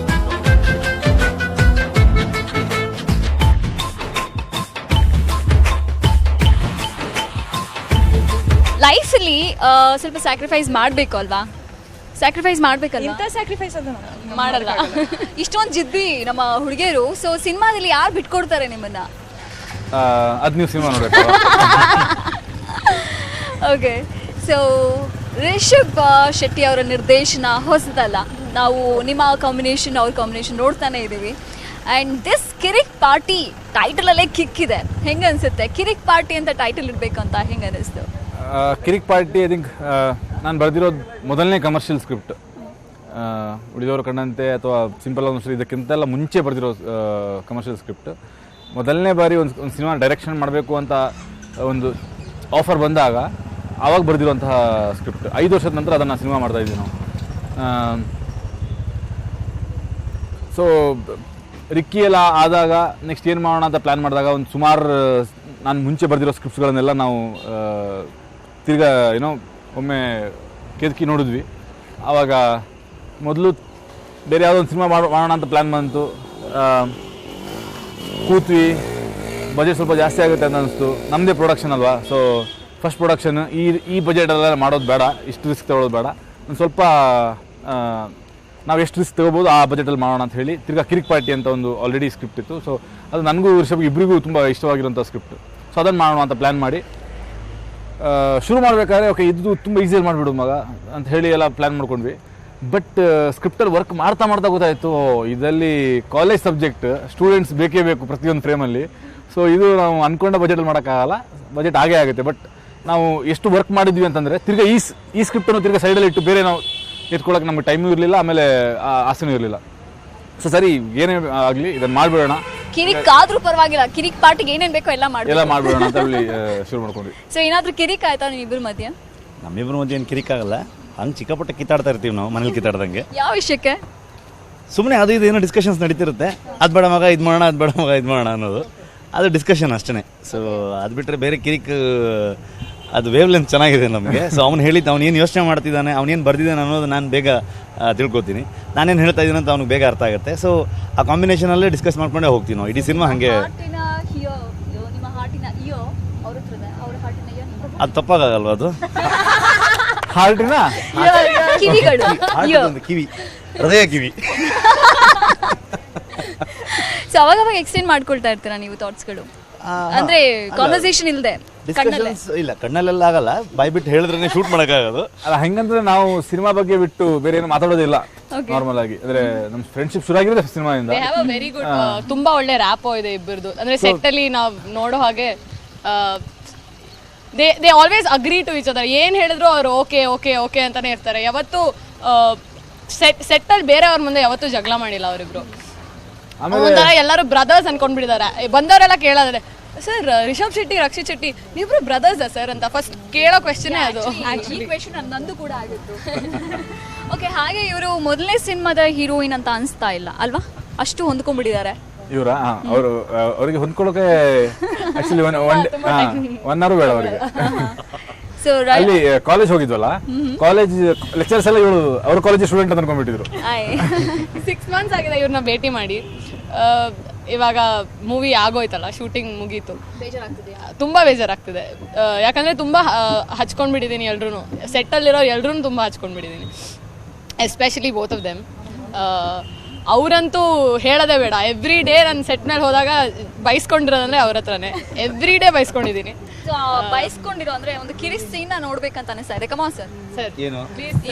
ಲೈಫಲ್ಲಿ ಸ್ವಲ್ಪ ಸ್ಯಾಕ್ರಿಫೈಸ್ ಮಾಡಬೇಕು ಅಲ್ವಾ? ಇಂಥ ಸ್ಯಾಕ್ರಿಫೈಸ್ ಅದು ಮಾಡಲ್ಲ. ಇಷ್ಟೊಂದು ಜಿದ್ದಿ ನಮ್ಮ ಹುಡುಗಿಯರು. ಸೊ ಸಿನಿಮಾದಲ್ಲಿ ಯಾರು ಬಿಟ್ಕೊಡ್ತಾರೆ ನಿಮ್ಮನ್ನ? ಅದು ನೀವು ಸಿನಿಮಾ ನೋಡಬೇಕು. ಓಕೆ, ಸೊ ರಿಷಬ್ ಶೆಟ್ಟಿ ಅವರ ನಿರ್ದೇಶನ ಹೊಸದಲ್ಲ. ನಾವು ನಿಮ್ಮ ಕಾಂಬಿನೇಷನ್ ಅವ್ರ ಕಾಂಬಿನೇಷನ್ ನೋಡ್ತಾನೆ ಇದ್ದೀವಿ. ಆ್ಯಂಡ್ ದಿಸ್ ಕಿರಿಕ್ ಪಾರ್ಟಿ ಟೈಟಲಲ್ಲೇ ಕಿಕ್ ಇದೆ. ಹೆಂಗೆ ಅನಿಸುತ್ತೆ? ಕಿರಿಕ್ ಪಾರ್ಟಿ ಅಂತ ಟೈಟಲ್ ಇಡಬೇಕು ಅಂತ ಹೆಂಗೆ ಅನಿಸ್ತು? ಕಿರಿಕ್ ಪಾರ್ಟಿ ಐ ಥಿಂಕ್ ನಾನು ಬರೆದಿರೋದು ಮೊದಲನೇ ಕಮರ್ಷಿಯಲ್ ಸ್ಕ್ರಿಪ್ಟ್. ಉಳಿದವರು ಕಂಡಂತೆ ಅಥವಾ ಸಿಂಪಲ್ ಆಗಿ ಇದಕ್ಕಿಂತೆಲ್ಲ ಮುಂಚೆ ಬರೆದಿರೋ ಕಮರ್ಷಿಯಲ್ ಸ್ಕ್ರಿಪ್ಟ್. ಮೊದಲನೇ ಬಾರಿ ಒಂದು ಸಿನಿಮಾ ಡೈರೆಕ್ಷನ್ ಮಾಡಬೇಕು ಅಂತ ಒಂದು ಆಫರ್ ಬಂದಾಗ ಆವಾಗ ಬರೆದಿರುವಂತಹ ಸ್ಕ್ರಿಪ್ಟ್. 5 ವರ್ಷದ ನಂತರ ಅದನ್ನು ಸಿನಿಮಾ ಮಾಡ್ತಾಯಿದ್ವಿ ನಾವು. ಸೊ ರಿಕ್ಕಿ ಎಲ್ಲ ಆದಾಗ ನೆಕ್ಸ್ಟ್ ಏನು ಮಾಡೋಣ ಅಂತ ಪ್ಲ್ಯಾನ್ ಮಾಡಿದಾಗ ಒಂದು ಸುಮಾರು ನಾನು ಮುಂಚೆ ಬರೆದಿರೋ ಸ್ಕ್ರಿಪ್ಟ್ಸ್ಗಳನ್ನೆಲ್ಲ ನಾವು ತಿರ್ಗಾ ಒಮ್ಮೆ ಕೆದಕಿ ನೋಡಿದ್ವಿ. ಆವಾಗ ಮೊದಲು ಬೇರೆ ಯಾವುದೋ ಒಂದು ಸಿನಿಮಾ ಮಾಡೋಣ ಅಂತ ಪ್ಲ್ಯಾನ್ ಬಂತು. ಕೂತ್ವಿ, ಬಜೆಟ್ ಸ್ವಲ್ಪ ಜಾಸ್ತಿ ಆಗುತ್ತೆ ಅಂತ ಅನಿಸ್ತು. ನಮ್ಮದೇ ಪ್ರೊಡಕ್ಷನ್ ಅಲ್ವಾ, ಸೊ ಫಸ್ಟ್ ಪ್ರೊಡಕ್ಷನ್ ಈ ಬಜೆಟೆಲ್ಲ ಮಾಡೋದು ಬೇಡ, ಇಷ್ಟು ರಿಸ್ಕ್ ತಗೊಳ್ಳೋದು ಬೇಡ, ಒಂದು ಸ್ವಲ್ಪ ನಾವು ಎಷ್ಟು ರಿಸ್ಕ್ ತೊಗೋಬೋದು ಆ ಬಜೆಟಲ್ಲಿ ಮಾಡೋಣ ಅಂತ ಹೇಳಿ ತಿರ್ಗಾ ಕಿರಿಕ್ ಪಾರ್ಟಿ ಅಂತ ಒಂದು ಆಲ್ರೆಡಿ ಸ್ಕ್ರಿಪ್ಟ್ ಇತ್ತು. ಸೊ ಅದು ನನಗೂ ರಿಷಬ್ಗೆ ಇಬ್ಬರಿಗೂ ತುಂಬ ಇಷ್ಟವಾಗಿರೋಂಥ ಸ್ಕ್ರಿಪ್ಟ್. ಸೊ ಅದನ್ನು ಮಾಡೋಣ ಅಂತ ಪ್ಲ್ಯಾನ್ ಮಾಡಿ ಶುರು ಮಾಡಬೇಕಾದ್ರೆ ಓಕೆ ಇದು ತುಂಬ ಈಸಿಯಾಗಿ ಮಾಡಿಬಿಡು ಮಗ ಅಂತ ಹೇಳಿ ಎಲ್ಲ ಪ್ಲ್ಯಾನ್ ಮಾಡ್ಕೊಂಡ್ವಿ. ಬಟ್ ಸ್ಕ್ರಿಪ್ಟಲ್ಲಿ ವರ್ಕ್ ಮಾಡ್ತಾ ಮಾಡ್ತಾ ಗೊತ್ತಾಯಿತು ಇದರಲ್ಲಿ ಕಾಲೇಜ್ ಸಬ್ಜೆಕ್ಟ್ ಸ್ಟೂಡೆಂಟ್ಸ್ ಬೇಕೇ ಬೇಕು ಪ್ರತಿಯೊಂದು ಫ್ರೇಮಲ್ಲಿ. ಸೊ ಇದು ನಾವು ಅಂದ್ಕೊಂಡ ಬಜೆಟಲ್ಲಿ ಮಾಡೋಕ್ಕಾಗಲ್ಲ, ಬಜೆಟ್ ಆಗೇ ಆಗುತ್ತೆ. ಬಟ್ ನಾವು ಎಷ್ಟು ವರ್ಕ್ ಮಾಡಿದ್ವಿ ಅಂತಂದರೆ ತಿರ್ಗಾ ಈ ಸ್ಕ್ರಿಪ್ಟನ್ನು ತಿರ್ಗಾ ಸೈಡಲ್ಲಿ ಇಟ್ಟು ಬೇರೆ ನಾವು ಎತ್ಕೊಳ್ಳೋಕೆ ನಮಗೆ ಟೈಮೂ ಇರಲಿಲ್ಲ, ಆಮೇಲೆ ಆಸೆನೂ ಇರಲಿಲ್ಲ. ಸೊ ಸರಿ ಏನೇ ಆಗಲಿ ಇದನ್ನು ಮಾಡಿಬಿಡೋಣ, ಕಿರಿಕ್ ಆದ್ರೂ ಪರವಾಗಿಲ್ಲ, ಕಿರಿಕ್ ಪಾರ್ಟಿಗೆ ಏನೇನ್ ಬೇಕೋ ಎಲ್ಲ ಮಾಡಿಬಿಡೋಣ ಅಂತ ಹೇಳಿ ಶುರು ಮಾಡ್ಕೊಂಡ್ವಿ. ಸೊ ಏನಾದ್ರೂ ಕಿರಿಕ್ ಆಯ್ತಾ ನಿಮ್ಮಿಬ್ಬರ ಮಧ್ಯ? ನಮ್ಮಿಬ್ಬರ ಮಧ್ಯೆ ಏನು ಕಿರಿಕಾಗಲ್ಲ, ಹಂಗೆ ಚಿಕ್ಕಪುಟ್ಟ ಕಿತ್ತಾಡ್ತಾ ಇರ್ತೀವಿ ನಾವು ಮನೇಲಿ ಕಿತ್ತಾಡ್ದಂಗೆ. ಯಾವ ವಿಷಯಕ್ಕೆ? ಸುಮ್ಮನೆ ಅದು ಇದು ಏನೋ ಡಿಸ್ಕಷನ್ಸ್ ನಡೀತಿರುತ್ತೆ, ಅದು ಬೇಡ ಮಗ ಇದು ಮಾಡೋಣ, ಅದು ಬೇಡ ಮಗ ಇದು ಮಾಡೋಣ ಅನ್ನೋದು, ಅದು ಡಿಸ್ಕಷನ್ ಅಷ್ಟೇ. ಸೊ ಅದು ಬಿಟ್ಟರೆ ಬೇರೆ ಕಿರಿಕ್ ಅದು ವೇವ್ ಲೆಂತ್ ಚೆನ್ನಾಗಿದೆ ನಮಗೆ. ಸೊ ಅವ್ನು ಹೇಳಿದ್ದು ಅವ್ನು ಏನು ಯೋಚನೆ ಮಾಡ್ತಿದ್ದಾನೆ, ಅವ್ನೇನು ಬರ್ದಿದ್ದಾನೆ ಅನ್ನೋದು ನಾನು ಬೇಗ ತಿಳ್ಕೊತೀನಿ, ನಾನೇನು ಹೇಳ್ತಾ ಇದ್ದೀನಿ ಅಂತ ಅವ್ನಿಗೆ ಬೇಗ ಅರ್ಥ ಆಗುತ್ತೆ. ಸೊ ಆ ಕಾಂಬಿನೇಷನಲ್ಲೇ ಡಿಸ್ಕಸ್ ಮಾಡ್ಕೊಂಡೇ ಹೋಗ್ತೀವಿ ನಾವು ಇಡೀ ಸಿನಿಮಾ ಹಾಗೆ. ಅದು ತಪ್ಪಾಗಲ್ವ? ಅದು ಹಾರ್ಟಿನ ಒಂದು ಕಿವಿ, ಹೃದಯ ಕಿವಿ. ಸೊ ಅವಾಗ ಎಕ್ಸ್ಟೆಂಡ್ ಮಾಡ್ಕೊಳ್ತಾ ಇರ್ತೀರಾ ನೀವು ಥಾಟ್ಸ್ಗಳು? ಅಂದ್ರೆ ಕಾನ್ವರ್ಸೇಷನ್ ಇಲ್ಲದೆ ಡಿಸ್ಕಷನ್ಸ್ ಇಲ್ಲ, ಕಣ್ಣಲ್ಲೆಲ್ಲ ಆಗಲ್ಲ, ಬಾಯ್ ಬಿಟ್ಟು ಹೇಳಿದ್ರೆ ಶೂಟ್ ಮಾಡೋಕ್ಕಾಗೋದು. ಅಲ್ಲ ಹೆಂಗಂದ್ರೆ ನಾವು ಸಿನಿಮಾ ಬಗ್ಗೆ ಬಿಟ್ಟು ಬೇರೆ ಏನು ಮಾತಾಡೋದಿಲ್ಲ ನಾರ್ಮಲ್ ಆಗಿ. ಅಂದ್ರೆ ನಮ್ಮ ಫ್ರೆಂಡ್ಶಿಪ್ ಶುರು ಆಗಿರೋದು ಸಿನಿಮಾದಿಂದ. ವೆರಿ ಗುಡ್, ತುಂಬಾ ಒಳ್ಳೆ ರ್ಯಾಪೋ ಇದೆ ಇಬ್ಬರದು. ಅಂದ್ರೆ ಸೆಟ್ ಅಲ್ಲಿ ನಾವು ನೋಡೋ ಹಾಗೆ they always agree to each other. ಏನ್ ಹೇಳಿದ್ರು ಅವ್ರು ಓಕೆ ಓಕೆ ಓಕೆ ಅಂತಾನೆ ಇರ್ತಾರೆ. ಯಾವತ್ತು ಸೆಟ್ ಅಲ್ಲಿ ಬೇರೆಯವ್ರ ಮುಂದೆ ಯಾವತ್ತೂ ಜಗಳ ಮಾಡಿಲ್ಲ ಅವರಿಬ್ರು. ಒಂಥರ ಎಲ್ಲರೂ ಬ್ರದರ್ಸ್ ಅನ್ಕೊಂಡ್ಬಿಟ್ಟಿದ್ದಾರೆ. ಬಂದವರೆಲ್ಲ ಕೇಳೋದ್ರೆ ಸರ್ ರಿಷಬ್ ಶೆಟ್ಟಿ ರಕ್ಷಿತ್ ಶೆಟ್ಟಿ ನೀವಿಬ್ರು ಬ್ರದರ್ಸ್ ಸರ್ ಅಂತ ಫಸ್ಟ್ ಕೇಳೋ ಕ್ವೆಶ್ಚನ್ ಅದು. ನಂದು ಕೂಡ ಆಗಿತ್ತು. ಓಕೆ, ಹಾಗೆ ಇವರು ಮೊದಲನೇ ಸಿನಿಮಾದ ಹೀರೋಯಿನ್ ಅಂತ ಅನಿಸ್ತಾ ಇಲ್ಲ ಅಲ್ವಾ? ಅಷ್ಟು ಹೊಂದ್ಕೊಂಡ್ಬಿಟ್ಟಿದ್ದಾರೆ ಇವರ. ಅವರಿಗೆ ಹೊಂದ್ಕೊಳ್ಳೋಕೆ ಆಕ್ಚುಲಿ 1 hour ಬೇಡ ಅವರಿಗೆ. ಸೊ ಅಲ್ಲಿ ಕಾಲೇಜ್ ಹೋಗಿದ್ವಲ್ಲ, ಕಾಲೇಜ್ ಲೆಕ್ಚರ್ಸ್ ಎಲ್ಲ ಇವಳು ಅವ್ರ ಕಾಲೇಜ್ ಸ್ಟೂಡೆಂಟ್ ಅಂತ ಅನ್ಕೊಂಡ್ಬಿಟ್ಟಿದ್ರು. 6 months ಆಗಿದೆ ಇವ್ರನ್ನ ಭೇಟಿ ಮಾಡಿ. ಇವಾಗ ಮೂವಿ ಆಗೋಯ್ತಲ್ಲ, ಶೂಟಿಂಗ್ ಮುಗೀತು, ತುಂಬಾ ಬೇಜಾರಾಗ್ತಿದೆ. ಯಾಕಂದ್ರೆ ತುಂಬಾ ಹಚ್ಕೊಂಡ್ಬಿಟ್ಟಿದ್ದೀನಿ ಎಲ್ರೂ, ಸೆಟ್ಟಲ್ಲಿರೋ ಎಲ್ರೂ ತುಂಬಾ ಹಚ್ಕೊಂಡ್ಬಿಟ್ಟಿದ್ದೀನಿ, ಎಸ್ಪೆಷಲಿ ಬೋತ್ ಆಫ್ ದೆಮ್. ಅವರಂತೂ ಹೇಳೋದೇ ಬೇಡ. ಎವ್ರಿ ಡೇ ನಾನು ಸೆಟ್ ಮೇಲೆ ಹೋದಾಗ ಬೈಸ್ಕೊಂಡಿರೋದಂದ್ರೆ ಅವ್ರ ಹತ್ರನೇ. Every day ಬೈಸ್ಕೊಂಡಿದ್ದೀನಿ. ಬಯಸ್ಕೊಂಡಿರೋ ಅಂದ್ರೆ ಒಂದು ಕಿರಿಸ್ ಸೀನ್ ನೋಡ್ಬೇಕಂತ ಅನಿಸ್ತಾ ಇದೆ. Come on sir. ಏನು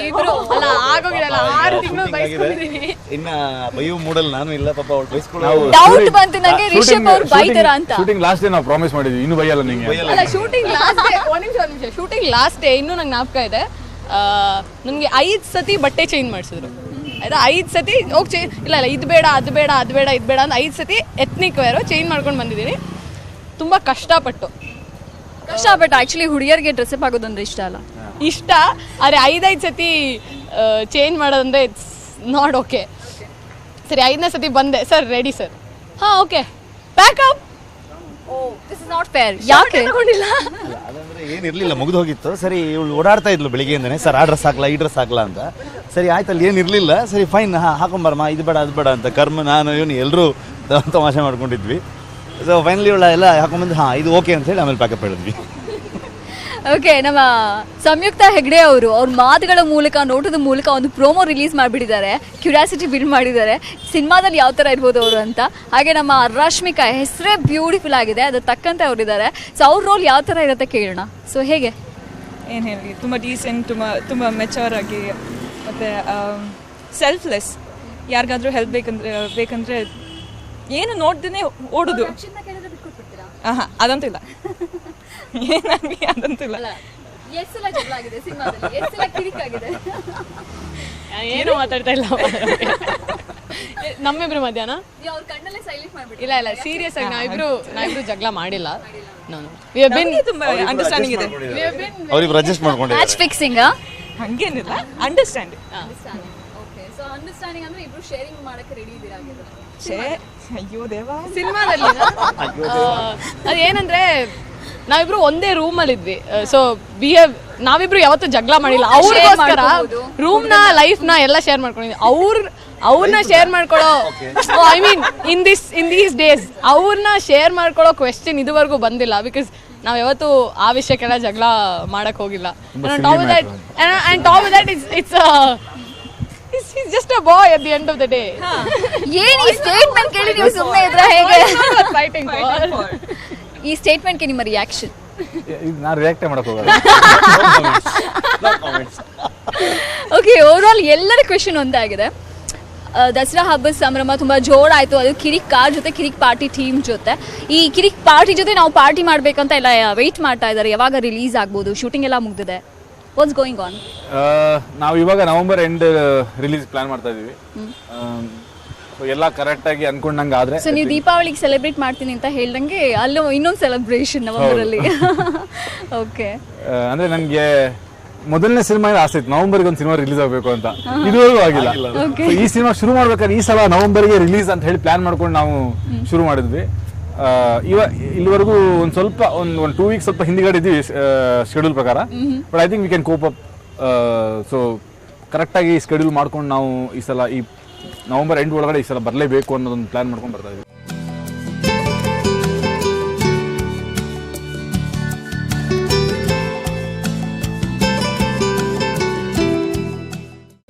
ಇಬ್ರು ಅಲ್ಲ ಆಗೋಗಿರಲ್ಲ, 6 ತಿಂಗಳು ಬೈಸ್ಕೊಂಡಿದ್ದೀನಿ. ಇನ್ನ ಬೈಯೋ ಮೂಡಲ್ ನಾನು ಇಲ್ಲ ಪಾಪ, ಅವ್ಳು ಬೈಸ್ಕೊಳ್ಳೋ ಡೌಟ್ ಬಂತು ನಂಗೆ ರಿಷಬ್ ಅವ್ರು ಬೈತಾರ ಅಂತ. ಶೂಟಿಂಗ್ ಲಾಸ್ಟ್ ಡೇ ನಾವು ಪ್ರಾಮಿಸ್ ಮಾಡಿದ್ವಿ ಇನ್ನು ಬೈಯಲ್ಲ ನಿಂಗೆ. ಅಲ್ಲ ಶೂಟಿಂಗ್ ಲಾಸ್ಟ್ ಡೇ, ಒಂದ್ ನಿಮಿಷ, ಶೂಟಿಂಗ್ ಲಾಸ್ಟ್ ಡೇ ಇನ್ನೂ ನಂಗೆ ಜ್ಞಾಪಕ ಇದೆ. ನನಗೆ 5 ಸತಿ ಬಟ್ಟೆ ಚೇಂಜ್ ಮಾಡಿಸಿದ್ರು. ಆಯ್ತಾ, 5 ಸತಿ ಹೋಗಿ ಇಲ್ಲ ಇದು ಬೇಡ ಅದು ಬೇಡ ಅದು ಬೇಡ ಇದು ಬೇಡ ಅಂತ 5 ಸತಿ ಎತ್ನಿಕ್ ವೇರು ಚೇಂಜ್ ಮಾಡ್ಕೊಂಡು ಬಂದಿದ್ದೀನಿ. ತುಂಬ ಕಷ್ಟಪಟ್ಟು ಆಕ್ಚುಲಿ ಹುಡುಗಿಯರಿಗೆ ಡ್ರೆಸ್ಅಪ್ ಆಗೋದಂದ್ರೆ ಇಷ್ಟ ಅಲ್ಲ, ಇಷ್ಟ. ಆದರೆ 5 ಸತಿ ಚೇಂಜ್ ಮಾಡೋದಂದ್ರೆ ಇಟ್ಸ್ ನಾಟ್ ಓಕೆ. ಸರಿ 5ನೇ ಸತಿ ಬಂದೆ, ಸರ್ ರೆಡಿ ಸರ್, ಹಾಂ okay pack up. This is not fair. ಯಾಕೆ ತಗೊಂಡಿಲ್ಲ? ಅದಂದ್ರೆ ಏನಿರಲಿಲ್ಲ, ಮುಗಿದು ಹೋಗಿತ್ತು. ಸರಿ ಇವಳು ಓಡಾಡ್ತಾ ಇದ್ಲು ಬೆಳಿಗ್ಗೆಯಿಂದನೇ, ಸರ್ ಆ ಡ್ರೆಸ್ ಹಾಕ್ಲಾ ಈ ಡ್ರೆಸ್ ಹಾಕ್ಲಾ ಅಂತ. ಸರಿ ಆಯ್ತು, ಅಲ್ಲಿ ಏನಿರಲಿಲ್ಲ. ಸರಿ ಫೈನ್ ಹಾಕೊಂಬರಮ್ಮ, ಇದು ಬೇಡ ಅದು ಬೇಡ ಅಂತ ಕರ್ಮ ನಾನು ಇವನು ಎಲ್ಲರೂ ತಮಾಷೆ ಮಾಡ್ಕೊಂಡಿದ್ವಿ. ಸೊ ಫೈನಲಿ ಇವಳ ಎಲ್ಲ ಹಾಕೊಂಬಂದು ಇದು ಓಕೆ ಅಂತ ಹೇಳಿ ಆಮೇಲೆ ಪ್ಯಾಕಪ್ ಹೇಳಿದ್ವಿ. ಓಕೆ, ನಮ್ಮ ಸಂಯುಕ್ತ ಹೆಗ್ಡೆ ಅವರು ಅವ್ರ ಮಾತುಗಳ ಮೂಲಕ, ನೋಟದ ಮೂಲಕ ಒಂದು ಪ್ರೋಮೋ ರಿಲೀಸ್ ಮಾಡಿಬಿಟ್ಟಿದ್ದಾರೆ, ಕ್ಯೂರಿಯಾಸಿಟಿ ಬಿಲ್ಡ್ ಮಾಡಿದ್ದಾರೆ ಸಿನಿಮಾದಲ್ಲಿ ಯಾವ ಥರ ಇರ್ಬೋದು ಅವರು ಅಂತ. ಹಾಗೆ ನಮ್ಮ ರಶ್ಮಿಕಾ ಹೆಸರೇ ಬ್ಯೂಟಿಫುಲ್ ಆಗಿದೆ, ಅದು ತಕ್ಕಂತೆ ಅವರಿದ್ದಾರೆ. ಸೊ ಅವ್ರ ರೋಲ್ ಯಾವ ಥರ ಇರುತ್ತೆ ಕೇಳೋಣ. ಸೊ ಹೇಗೆ? ಏನು ಹೇಳಿ, ತುಂಬ ಡೀಸೆಂಟ್, ತುಂಬ ಮೆಚೂರ್ ಆಗಿ, ಮತ್ತು ಸೆಲ್ಫ್ಲೆಸ್. ಯಾರಿಗಾದ್ರೂ ಹೆಲ್ಪ್ ಬೇಕಂದ್ರೆ ಏನು ನೋಡ್ದೇ ಓಡೋದು. ಹಾಂ ಅದಂತೂ ಇಲ್ಲ, ಏನಾಗಿ ಅದಂತೂ ಇಲ್ಲ. ಏನು ಮಾತಾಡ್ತಾ ಇಲ್ಲ ನಮ್ಮಿಬ್ರು ಮಧ್ಯಾಹ್ನ. ಇಲ್ಲ ಇಲ್ಲ, ಸೀರಿಯಸ್ ಆಗಿ ನಾವಿಬ್ರು ಜಗಳ ಮಾಡಿಲ್ಲ. ತುಂಬಾ ಅಂಡರ್ಸ್ಟ್ಯಾಂಡಿಂಗ್ ಇದೆ, ಅವ್ರಿಬ್ರು ಅಡ್ಜಸ್ಟ್ ಮಾಡ್ಕೊಂಡಿದ್ದಾರೆ. ಮ್ಯಾಚ್ ಫಿಕ್ಸಿಂಗ್ ಹಂಗೇನಿಲ್ಲ, ಅಂಡರ್ಸ್ಟ್ಯಾಂಡಿಂಗ್. ಅಂಡರ್ಸ್ಟ್ಯಾಂಡಿಂಗ್ ಅಂದ್ರೆ ಇಬ್ರು ಶೇರಿಂಗ್ ಮಾಡಕ್ಕೆ ರೆಡಿ ಇದ್ದೀರಾ? ಅಯ್ಯೋ ದೇವಾ. ಸಿನಿಮಾದಲ್ಲಿ ಅದೇನಂದ್ರೆ ನಾವಿಬ್ರು ಒಂದೇ ರೂಮಲ್ಲಿ ಇದ್ವಿ. ಸೊ ನಾವಿಬ್ರು ಯಾವತ್ತೂ ಜಗಳ ಮಾಡಿಲ್ಲ. ಅವ್ರಿಗೋಸ್ಕರ ರೂಮ್ನ ಲೈಫ್ನ ಎಲ್ಲ ಶೇರ್ ಮಾಡ್ಕೊಂಡಿದ್ವಿ. ಅವ್ರನ್ನ ಶೇರ್ ಮಾಡ್ಕೊಳ್ಳೋ, I mean in these days ಅವ್ರನ್ನ ಶೇರ್ ಮಾಡ್ಕೊಳ್ಳೋ ಕ್ವೆಶ್ಚನ್ ಇದುವರೆಗೂ ಬಂದಿಲ್ಲ. ಬಿಕಾಸ್ ನಾವು ಯಾವತ್ತೂ ಆ ವಿಷಯಕ್ಕೆಲ್ಲ ಜಗಳ ಮಾಡಕ್ ಹೋಗಿಲ್ಲ. He's just a boy at the end of the day. ಏನು ಈ ಸ್ಟೇಟ್ಮೆಂಟ್ ಕೇಳಿ ನೀವು ಸುಮ್ಮನೆ ಇದ್ರೆ ಹೇಗೆ? Fighting for. ಈ ಸ್ಟೇಟ್ಮೆಂಟ್ಗೆ ನಿಮ್ಮ ನಾನು ರಿಯಾಕ್ಟ್ ಮಾಡಕ್ ಹೋಗಲ್ಲ. ಓಕೆ, ಓವರ್ ಎಲ್ಲರ ಕ್ವೆಶನ್ ಒಂದೇ ಆಗಿದೆ. ದಸರಾ ಹಬ್ಬದ ಸಂಭ್ರಮ ತುಂಬ ಜೋರಾಯಿತು, ಅದು ಕಿರಿಕ್ ಕಾರ್ ಜೊತೆ ಕಿರಿಕ್ ಪಾರ್ಟಿ ಟೀಮ್ ಜೊತೆ. ಈ ಕಿರಿಕ್ ಪಾರ್ಟಿ ಜೊತೆ ನಾವು ಪಾರ್ಟಿ ಮಾಡಬೇಕಂತ ಎಲ್ಲ ವೆಯ್ಟ್ ಮಾಡ್ತಾ ಇದ್ದಾರೆ, ಯಾವಾಗ ರಿಲೀಸ್ ಆಗ್ಬೋದು? ಶೂಟಿಂಗ್ ಎಲ್ಲ ಮುಗ್ದಿದೆ. What's going on? ನಾವು ಇವಾಗ ನವೆಂಬರ್ ಎಂಡ್ ರಿಲೀಸ್ ಪ್ಲಾನ್ ಮಾಡ್ತಾ ಇದೀವಿ. ಸೊ ಎಲ್ಲ ಕರೆಕ್ಟ್ ಆಗಿ ಅನ್ಕೊಂಡಂಗೆ ಆದ್ರೆ. ಸೊ ನೀವು ದೀಪಾವಳಿಗೆ ಸೆಲೆಬ್ರೇಟ್ ಮಾಡ್ತೀನಿ ಅಂತ ಹೇಳ್ದಂಗೆ ಅಲ್ಲೂ ಇನ್ನೊಂದು ಸೆಲೆಬ್ರೇಷನ್ ನವೆಂಬರಲ್ಲಿ. ಓಕೆ, ಅಂದ್ರೆ ನನಗೆ ಮೊದಲನೇ ಸಿನಿಮಾ ಆಸೆ ಇತ್ತು ನವೆಂಬರ್ಗೆ ಒಂದು ಸಿನಿಮಾ ರಿಲೀಸ್ ಆಗಬೇಕು ಅಂತ, ಇದುವರೆಗೂ ಆಗಿಲ್ಲ. So, ಈ ಸಿನಿಮಾ ಶುರು ಮಾಡ್ಬೇಕಾದ್ರೆ ಈ ಸಲ ನವೆಂಬರ್ಗೆ ರಿಲೀಸ್ ಅಂತ ಹೇಳಿ ಪ್ಲಾನ್ ಮಾಡ್ಕೊಂಡು ನಾವು ಶುರು ಮಾಡಿದ್ವಿ. ಇಲ್ಲಿವರೆಗೂ ಒಂದು ಸ್ವಲ್ಪ ಒಂದು 2 ವೀಕ್ಸ್ ಸ್ವಲ್ಪ ಹಿಂದಿಗಡೆ ಇದ್ವಿ ಶೆಡ್ಯೂಲ್ ಪ್ರಕಾರ. But I think we can cope up. So ಕರೆಕ್ಟಾಗಿ ಸ್ಕೆಡ್ಯೂಲ್ ಮಾಡ್ಕೊಂಡು ನಾವು ಈ ಸಲ ಈ ನವೆಂಬರ್ ಎಂಡ್ ಒಳಗಡೆ ಈ ಸಲ ಬರಲೇಬೇಕು ಅನ್ನೋದೊಂದು ಪ್ಲಾನ್ ಮಾಡ್ಕೊಂಡು ಬರ್ತಾ ಇದ್ವಿ.